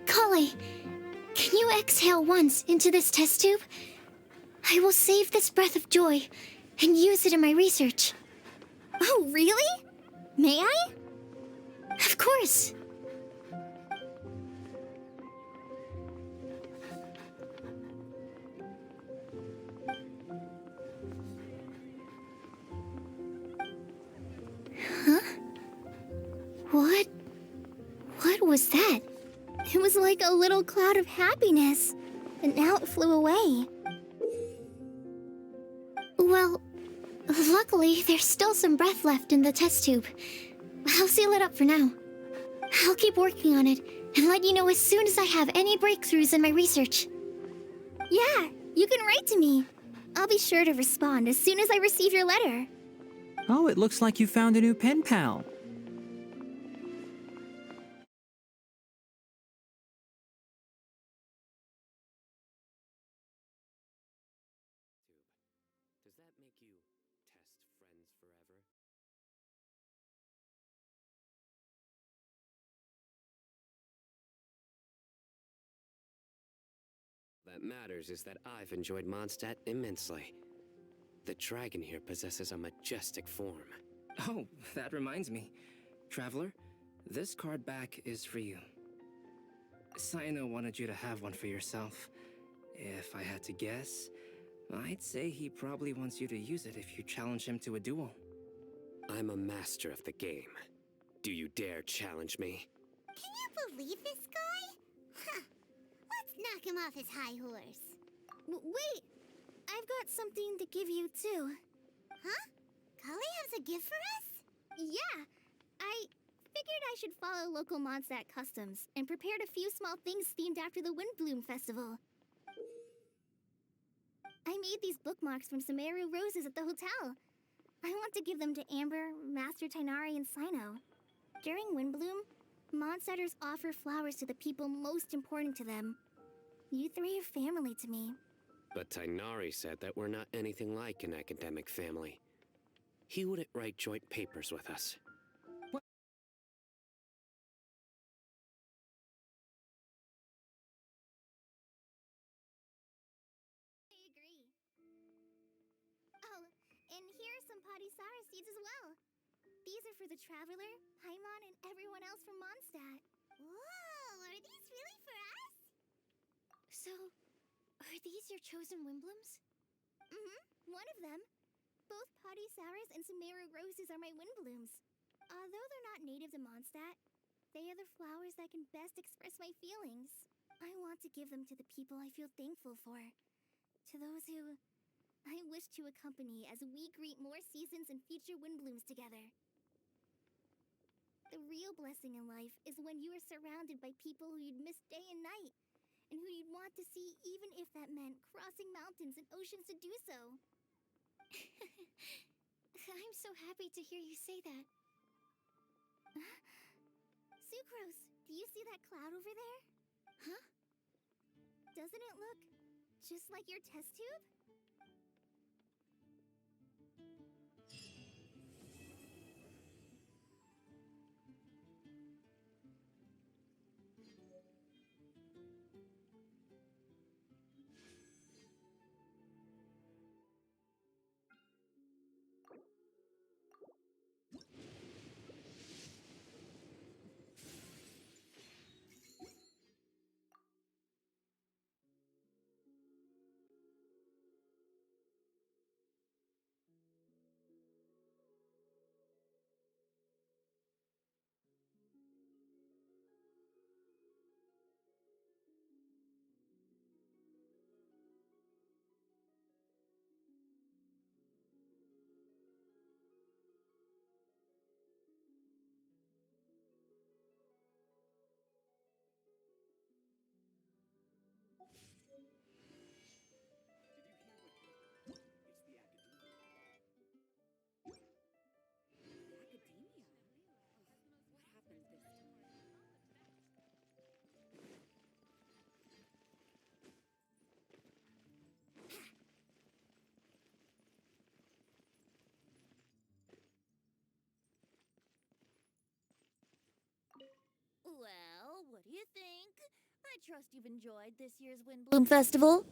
Kale, can you exhale once into this test tube? I will save this breath of joy and use it in my research. Oh, really? May I? Of course. Huh? What was that? It was like a little cloud of happiness, and now it flew away. Well, luckily, there's still some breath left in the test tube. I'll seal it up for now. I'll keep working on it and let you know as soon as I have any breakthroughs in my research. Yeah, you can write to me. I'll be sure to respond as soon as I receive your letter. Oh, it looks like you found a new pen pal. Does that make you test friends forever? That matters is that I've enjoyed Mondstadt immensely. The dragon here possesses a majestic form. Oh, that reminds me. Traveler, this card back is for you. Cyno wanted you to have one for yourself. If I had to guess, I'd say he probably wants you to use it if you challenge him to a duel. I'm a master of the game. Do you dare challenge me? Can you believe this guy? Huh. Let's knock him off his high horse. Wait! I've got something to give you, too. Huh? Kale has a gift for us? Yeah! I figured I should follow local Mondstadt customs and prepared a few small things themed after the Windbloom Festival. I made these bookmarks from Sumeru roses at the hotel. I want to give them to Amber, Master Tighnari, and Cyno. During Windbloom, Mondstadters offer flowers to the people most important to them. You three are family to me. But Tighnari said that we're not anything like an academic family. He wouldn't write joint papers with us. I agree. Oh, and here are some Padisara seeds as well. These are for the Traveler, Paimon, and everyone else from Mondstadt. Whoa, are these really for us? So, are these your chosen Windblooms? One of them. Both Padisaras and Sumeru roses are my Windblooms. Although they're not native to Mondstadt, they are the flowers that can best express my feelings. I want to give them to the people I feel thankful for. To those who I wish to accompany as we greet more seasons and future Windblooms together. The real blessing in life is when you are surrounded by people who you'd miss day and night, and who you'd want to see even if that meant crossing mountains and oceans to do so. I'm so happy to hear you say that. Sucrose, do you see that cloud over there? Huh? Doesn't it look just like your test tube? Well, what do you think? I trust you've enjoyed this year's Windbloom Festival.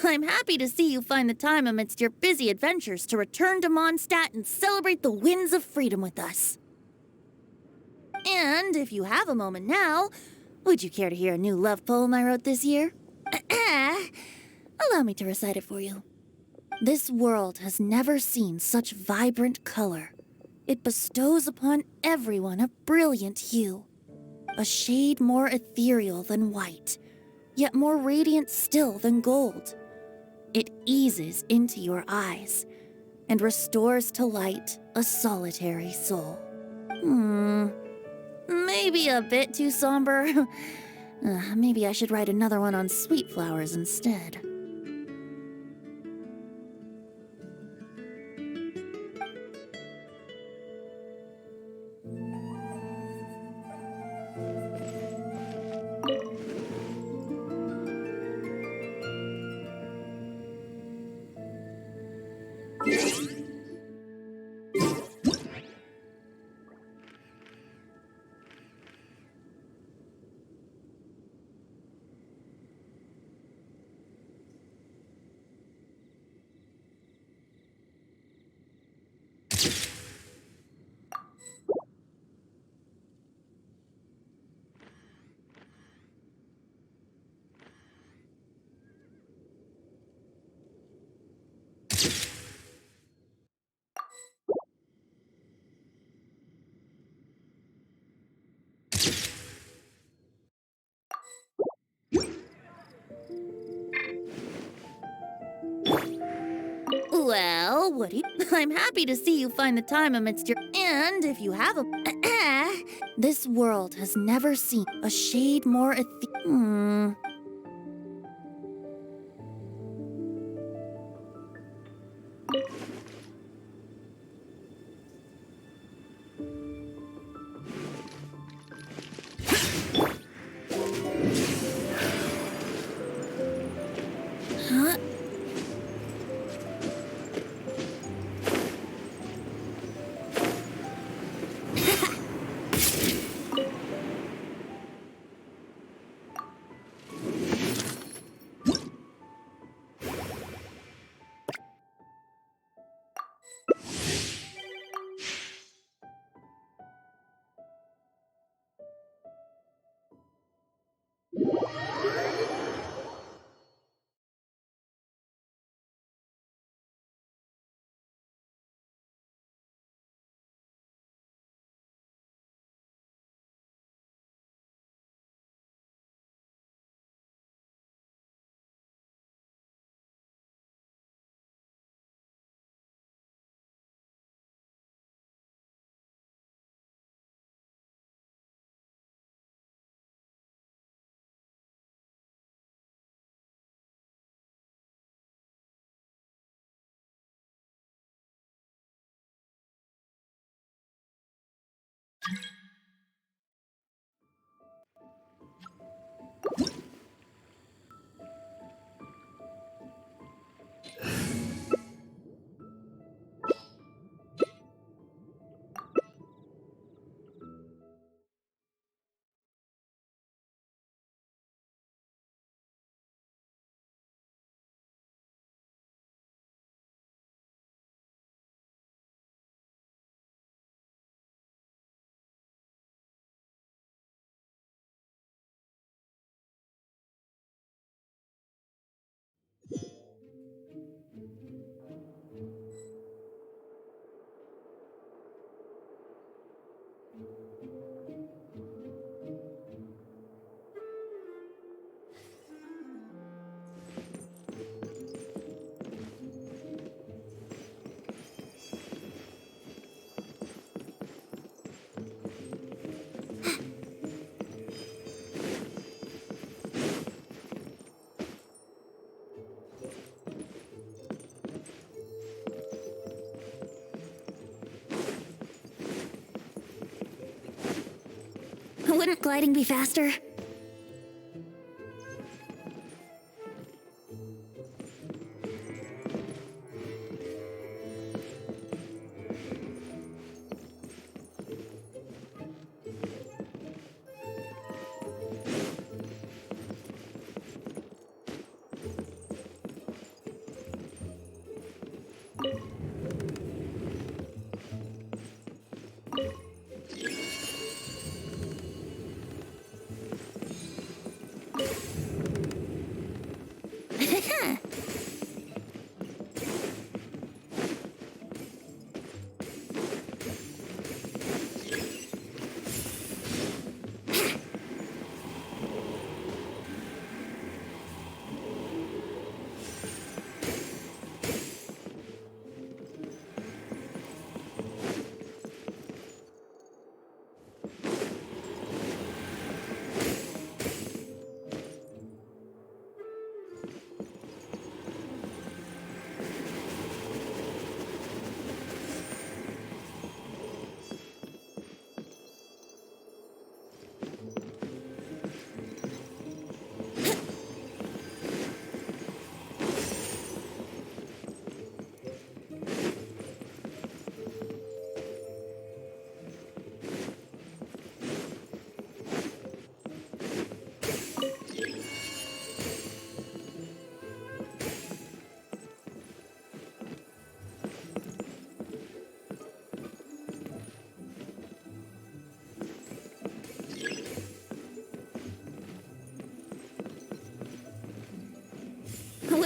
I'm happy to see you find the time amidst your busy adventures to return to Mondstadt and celebrate the winds of freedom with us. And if you have a moment now, would you care to hear a new love poem I wrote this year? Allow me to recite it for you. This world has never seen such vibrant color. It bestows upon everyone a brilliant hue, a shade more ethereal than white, yet more radiant still than gold. It eases into your eyes and restores to light a solitary soul. Maybe a bit too somber. Maybe I should write another one on sweet flowers instead. Well, what do you... I'm happy to see you find the time amidst your... And if you have a... This world has never seen a shade more Huh? Wouldn't gliding be faster?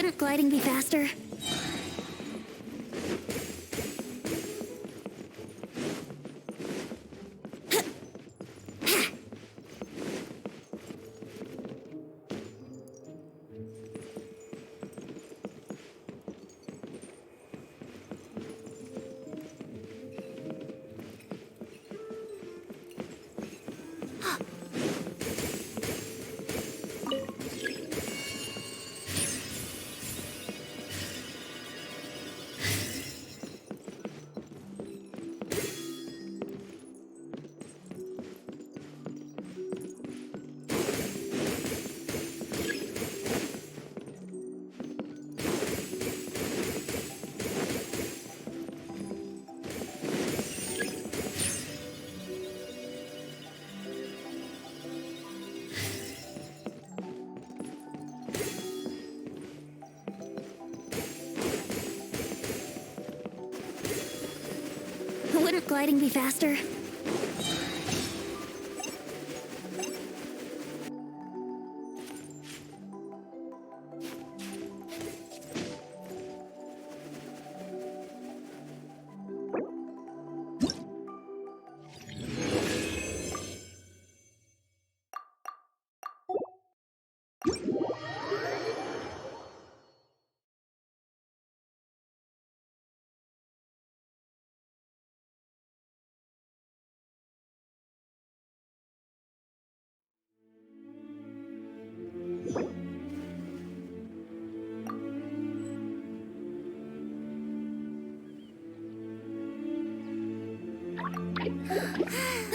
Wouldn't gliding be faster? Wouldn't gliding be faster?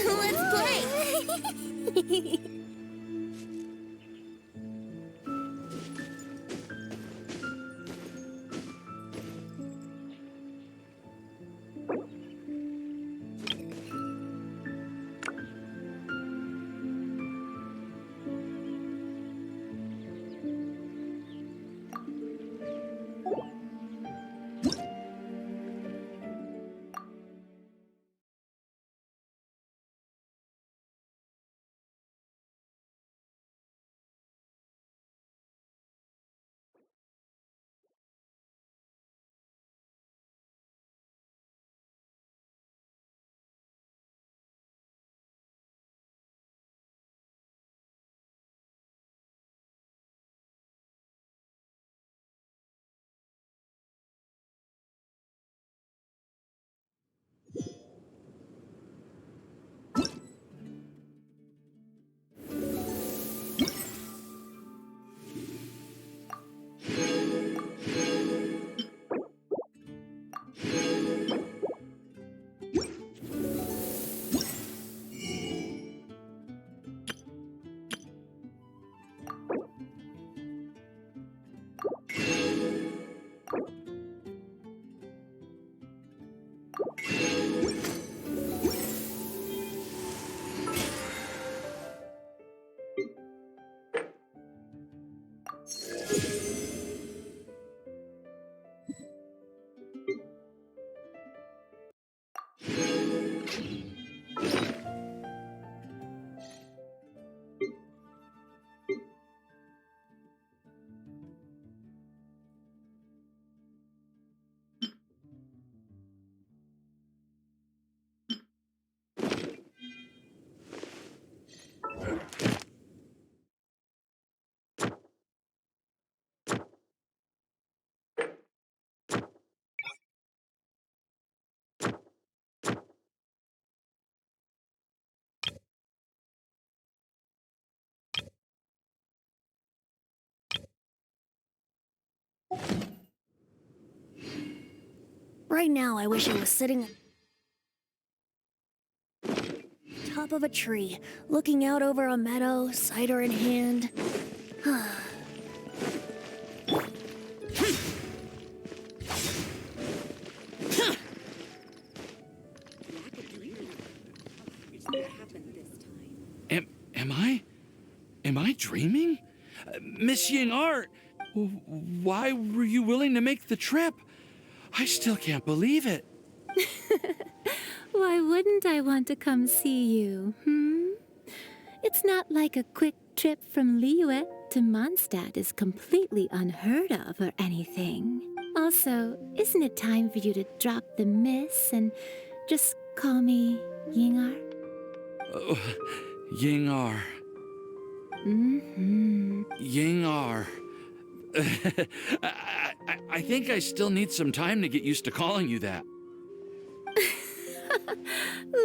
Let's play! Right now, I wish I was sitting on top of a tree, looking out over a meadow, cider in hand. Am I dreaming? Miss Ying Art, why were you willing to make the trip? I still can't believe it. Why wouldn't I want to come see you, It's not like a quick trip from Liyue to Mondstadt is completely unheard of or anything. Also, isn't it time for you to drop the miss and just call me Yingar? Oh, Yingar. Mm-hmm. Yingar. I think I still need some time to get used to calling you that.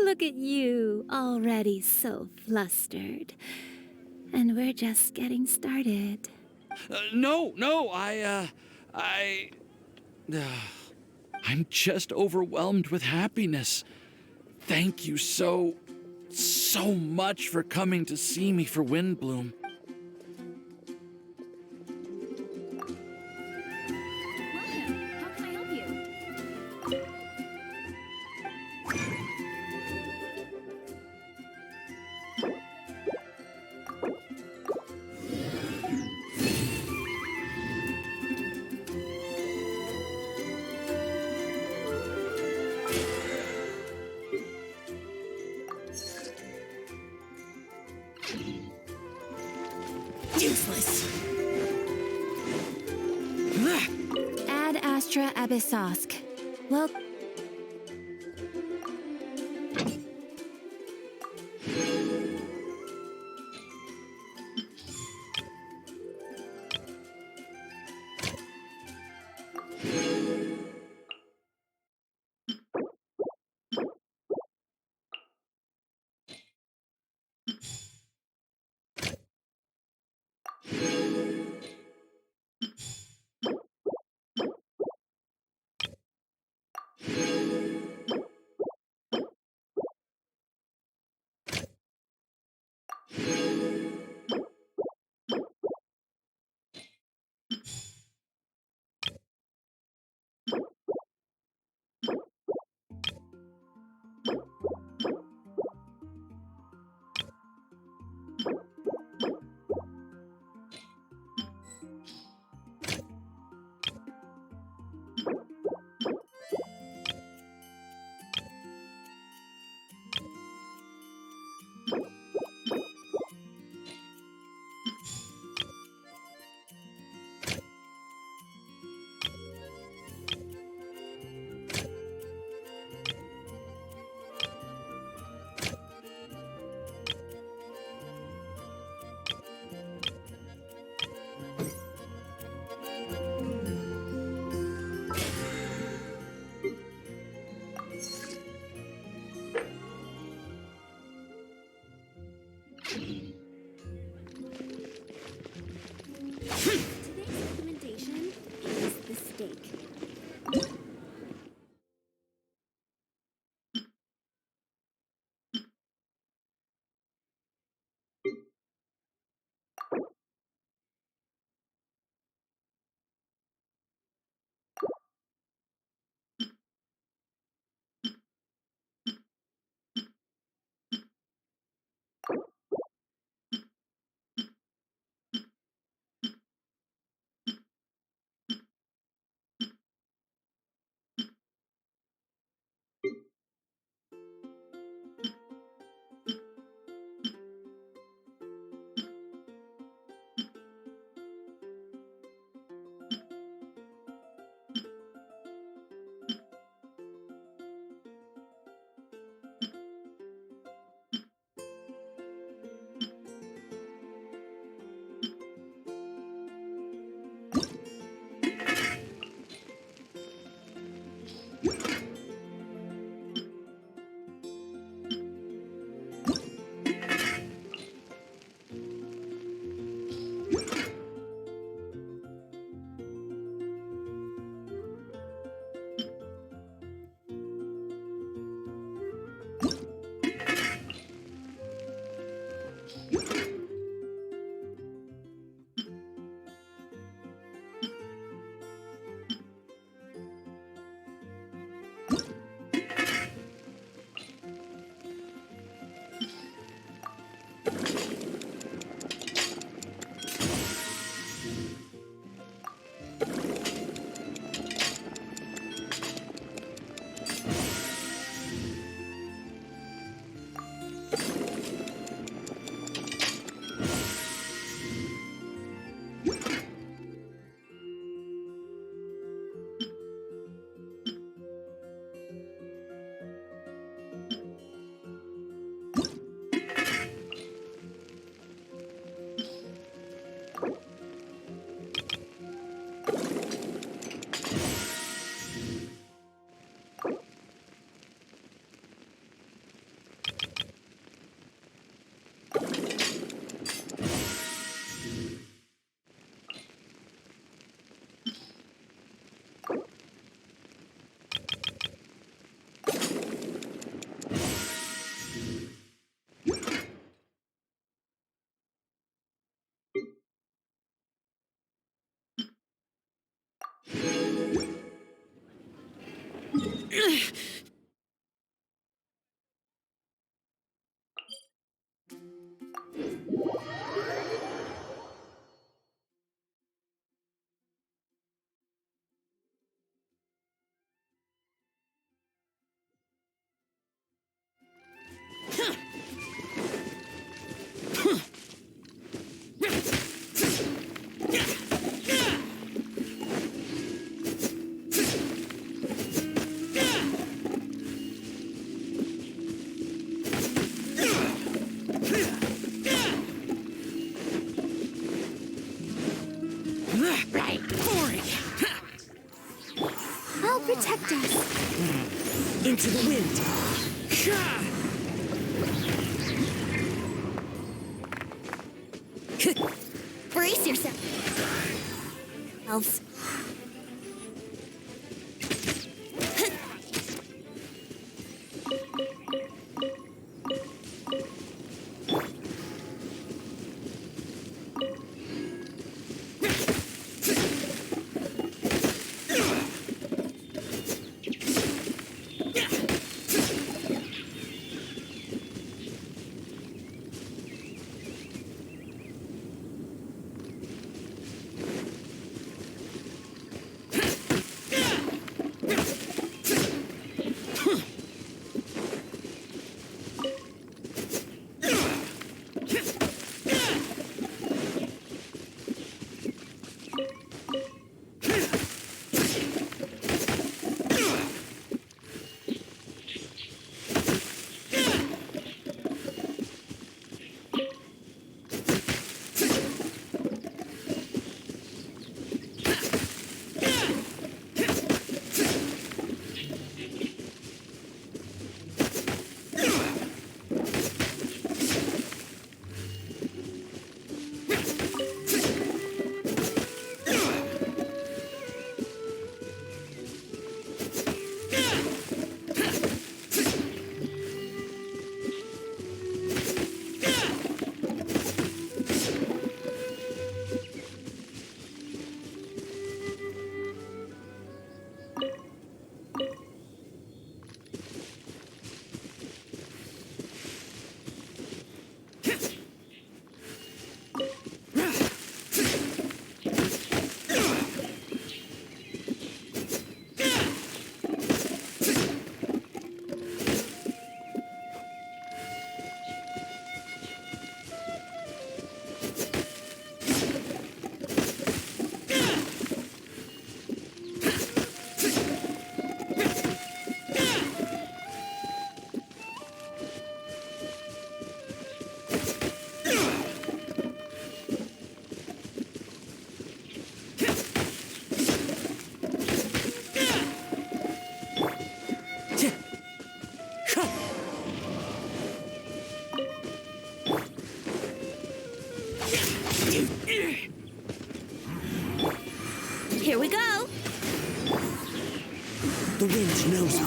Look at you, already so flustered. And we're just getting started. No, I'm just overwhelmed with happiness. Thank you so much for coming to see me for Windbloom. How can I help you? Useless. Ad Astra Abyssosk. Well, I'll protect us. Into the wind. Brace yourself. Elves. Here we go. The wind knows me.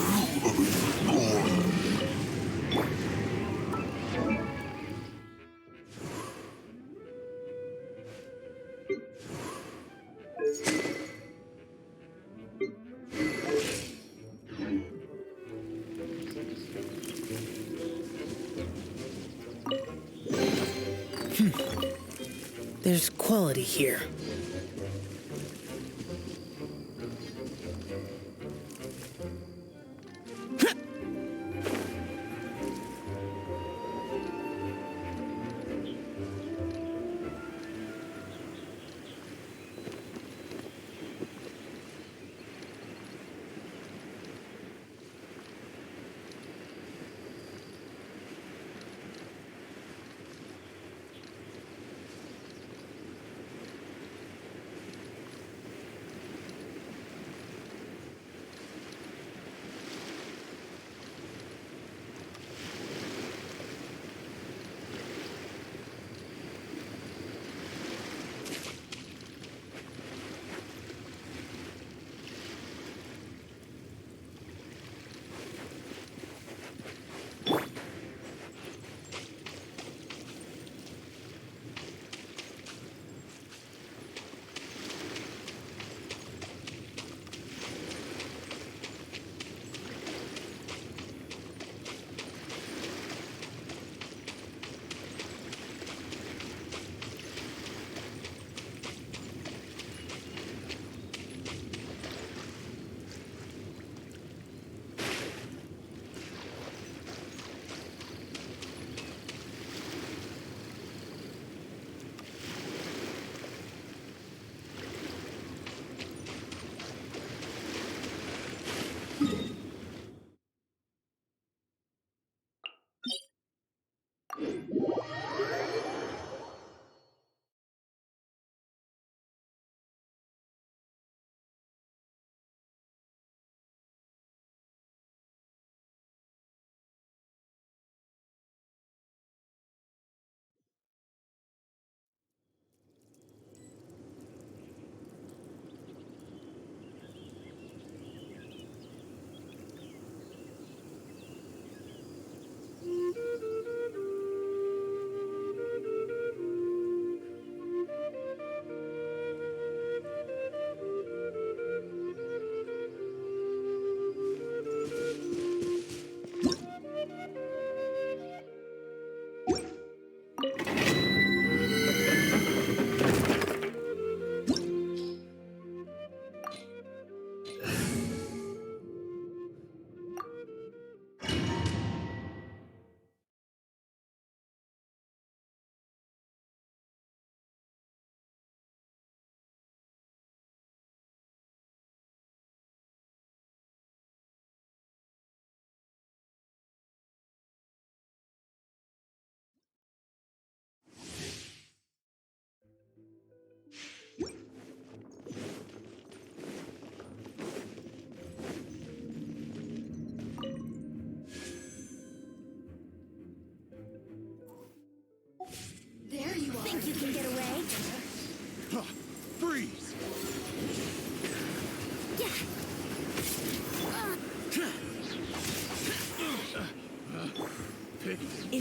There's quality here.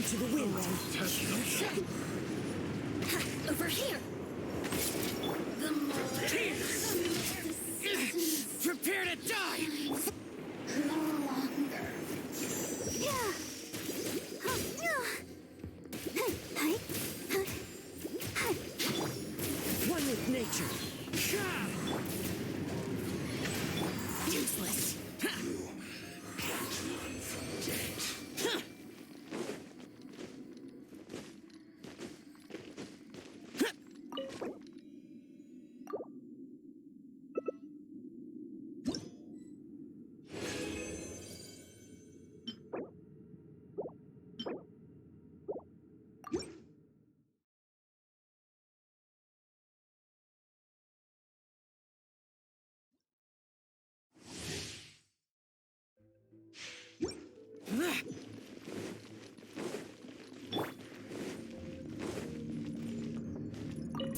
Into the wind. Over here. The more Prepare to die! no longer. Yeah. One with nature. Useless!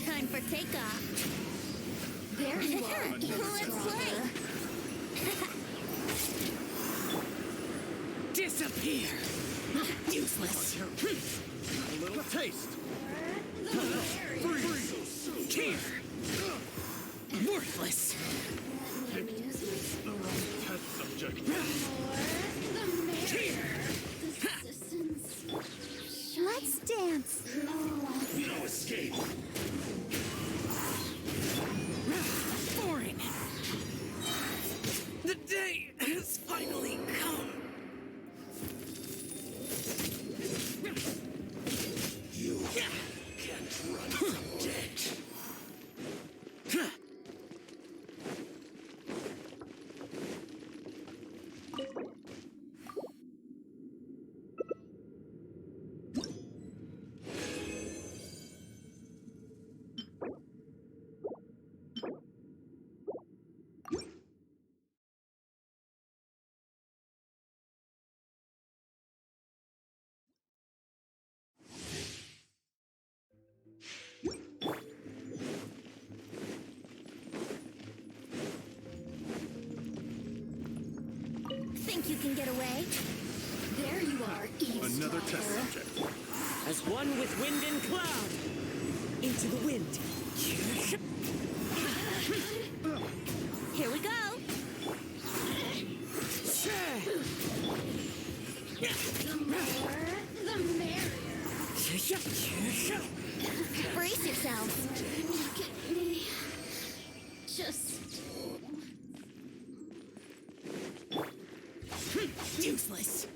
Time for takeoff. There you are. Let's play. Disappear! Useless! A little taste. Here! Worthless! Test subject. Here! Let's dance. No escape. Foreign! The day has finally come! You can't run from death. Think you can get away? There you are, Another test subject. As one with wind and cloud. Into the wind. Here we go. The merrier. Brace yourselves. Look at me. Just Useless!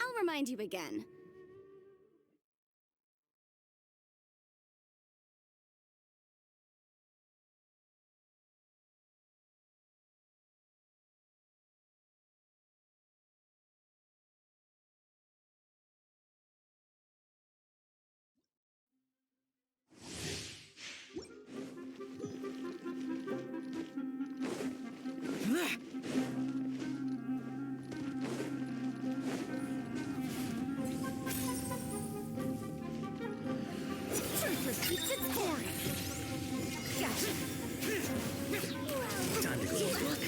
I'll remind you again. Time to go to work.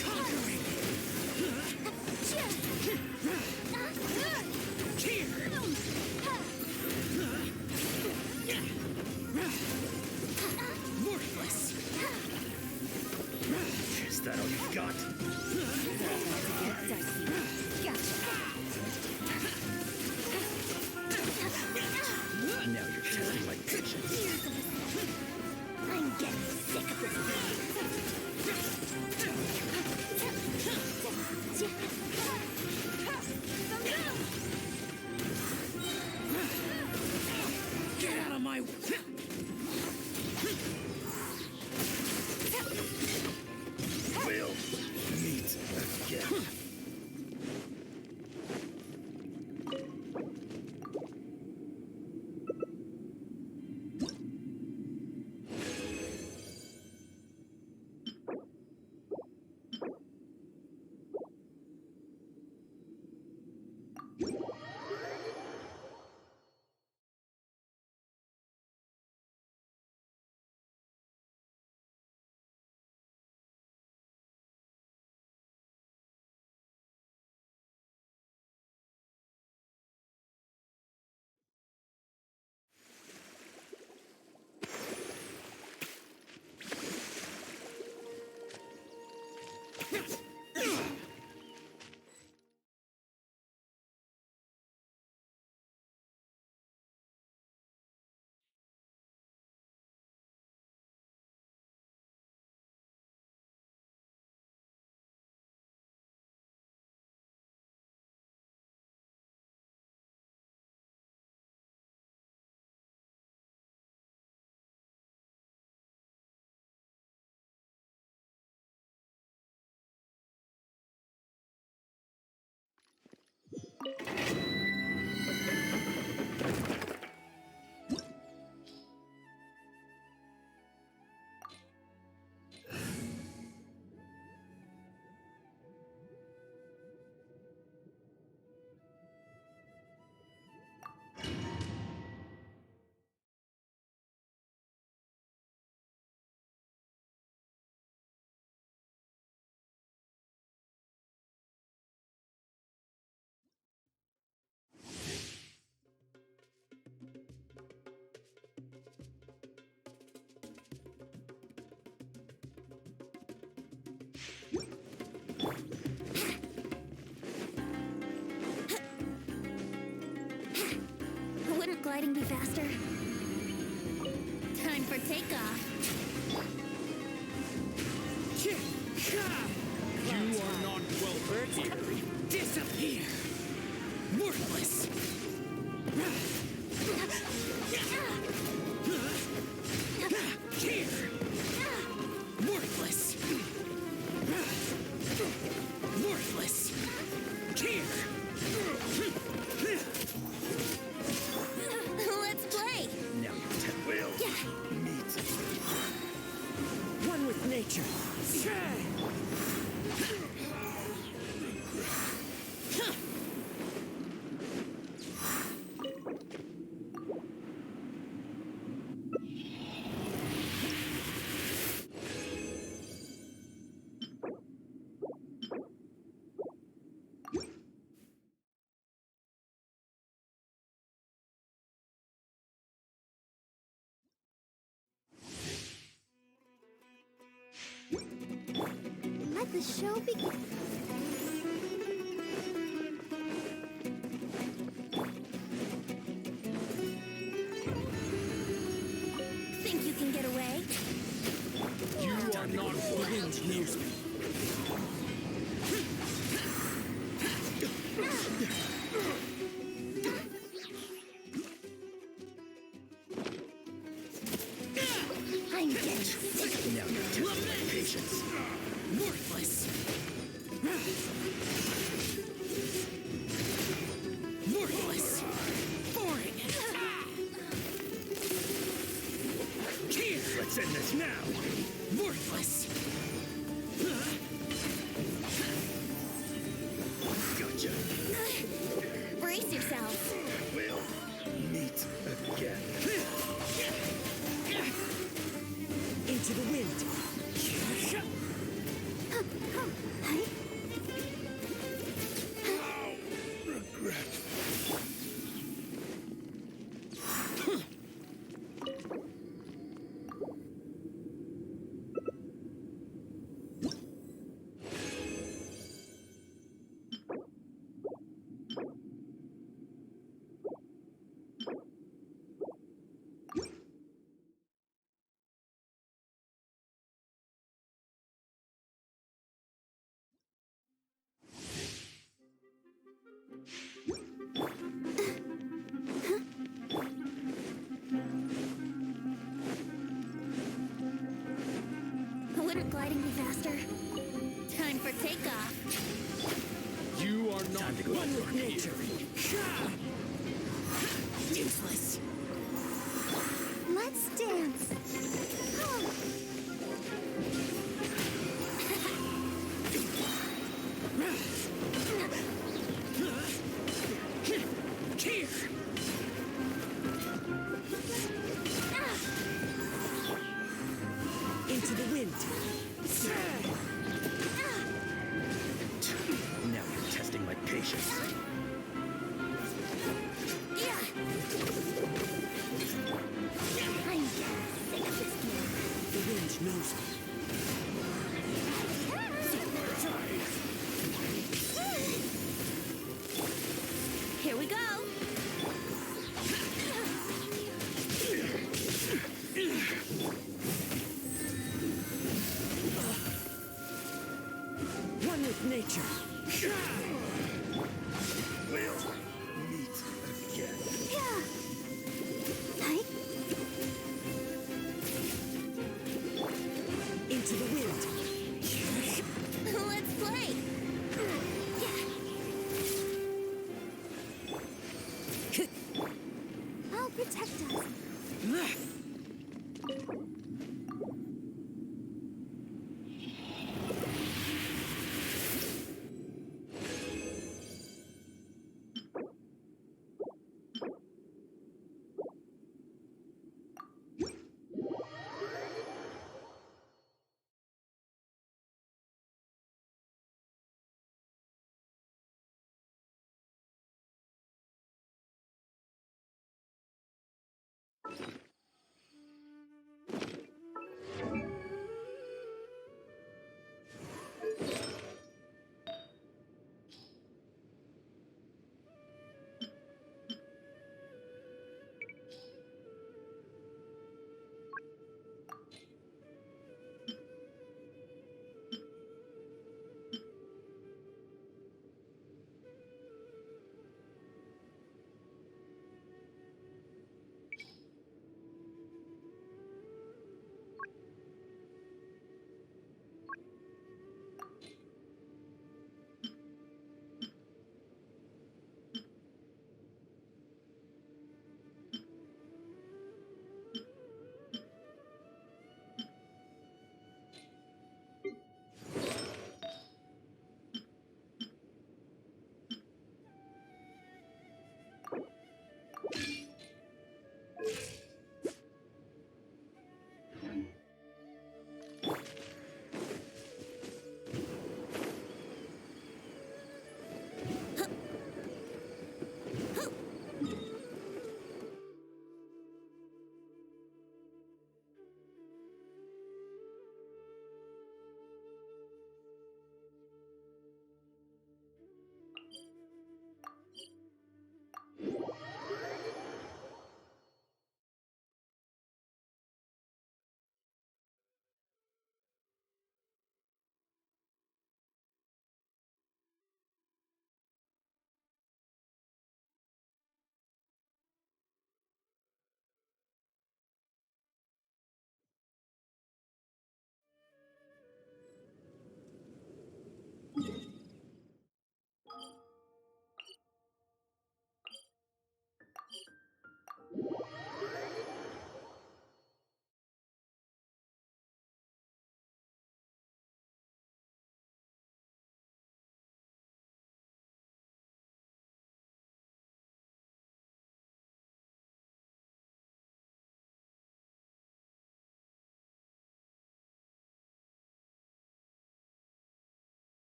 Worthless. Is that all you've got? Now you're testing my patience. I'm getting sick of this. Get out of my way! Wouldn't gliding be faster? Time for takeoff. You are not welcome here. Disappear! Worthless! Here! Worthless! Worthless! Here! Let's play. Now, Will. Meet. One with nature. Let the show begin. Think you can get away? You are not welcome here. I'm getting sick. Now you're testing my patience. Worthless! Worthless! Boring! Here! Let's end this now. Worthless! Gotcha. Brace yourself. Will meet again. Into the wind. Regret. Wouldn't gliding be faster? Time for takeoff. You are not Time to go one with from here. nature. Useless. Let's dance. Here. Into the wind. Now you're testing my patience. I'm sick of this game. The wind knows me. Here we go. One with nature. Will meet again. Into the wind. Let's play. protect us.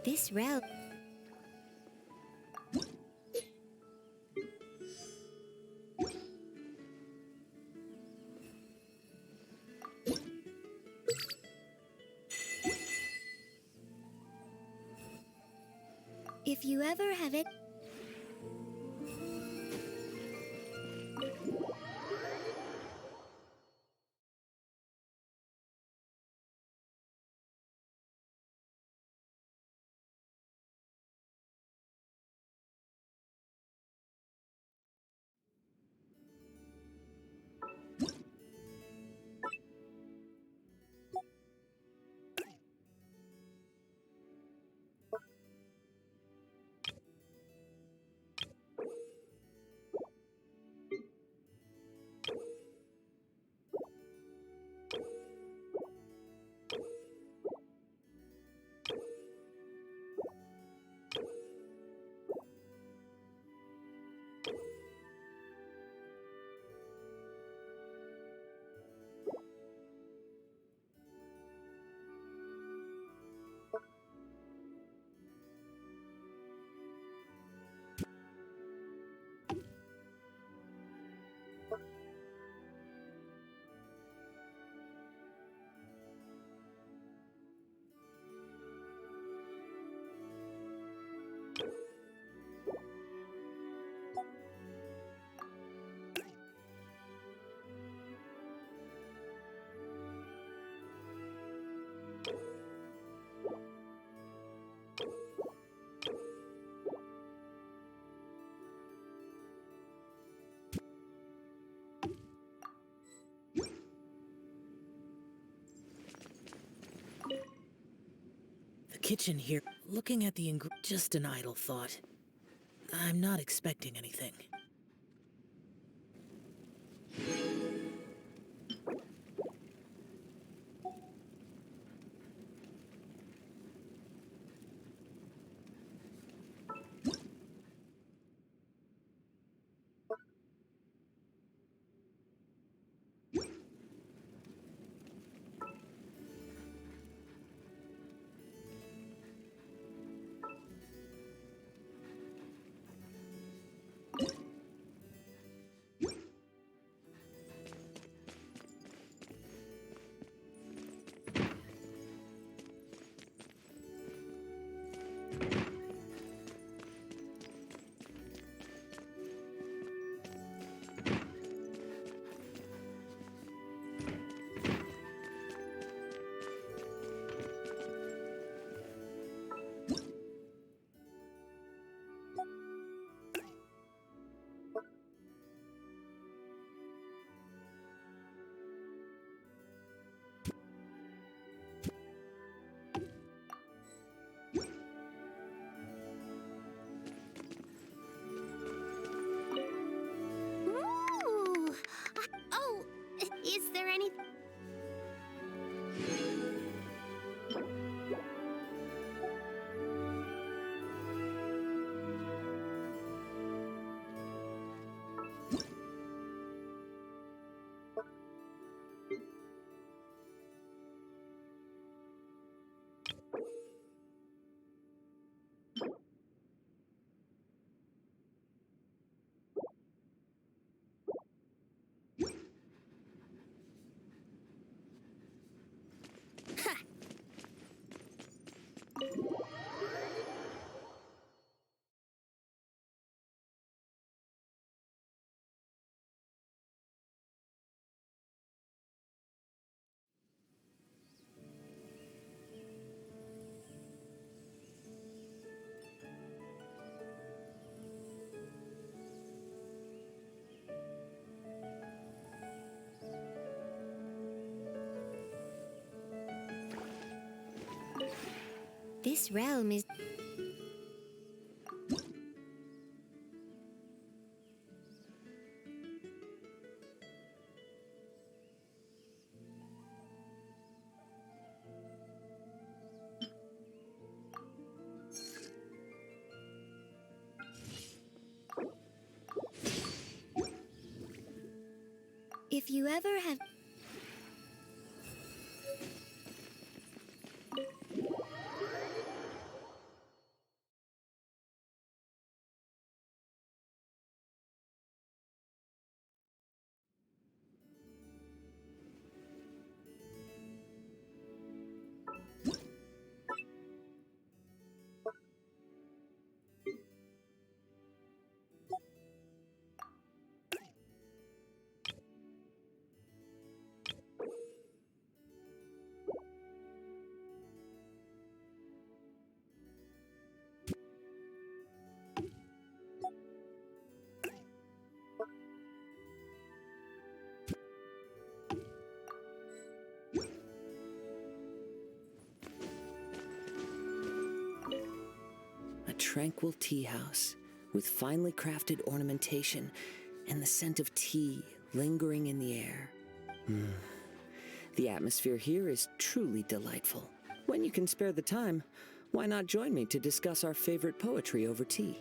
This route. If you ever have it. kitchen here, looking at the just an idle thought. I'm not expecting anything. Ooh! Oh, is there any... This realm is... If you ever have... A tranquil tea house with finely crafted ornamentation and the scent of tea lingering in the air. The atmosphere here is truly delightful. When you can spare the time, why not join me to discuss our favorite poetry over tea?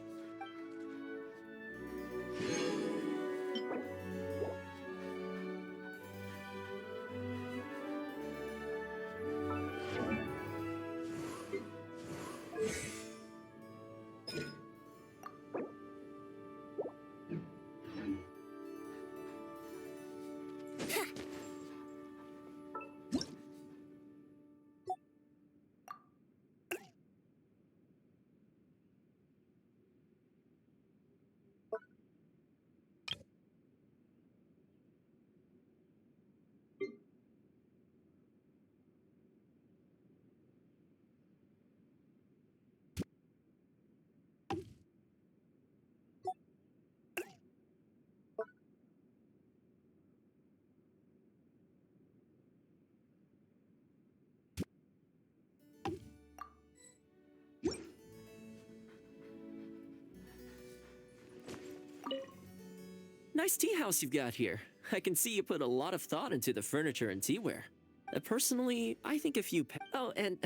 Nice tea house you've got here. I can see you put a lot of thought into the furniture and teaware. Personally, I think a few oh, and...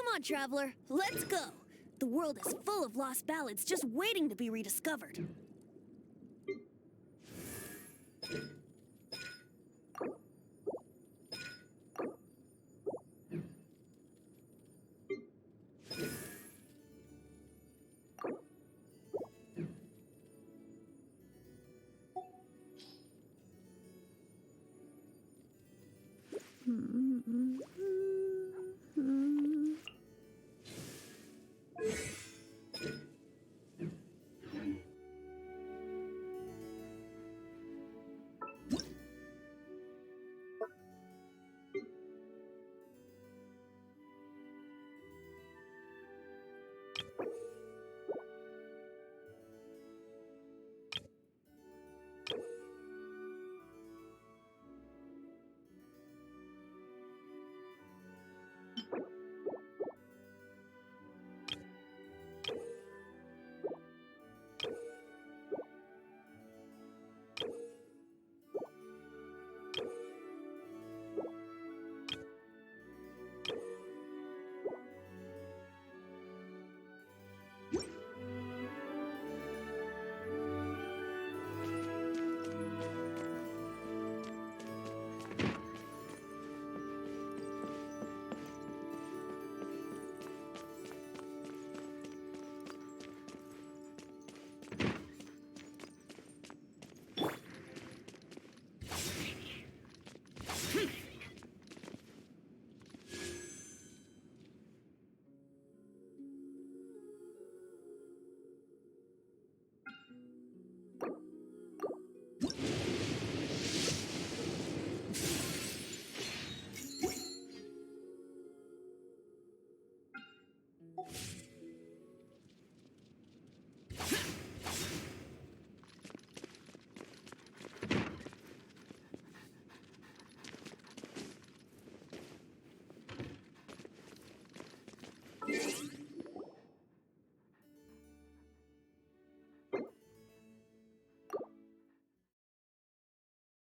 Come on, traveler, let's go. The world is full of lost ballads just waiting to be rediscovered.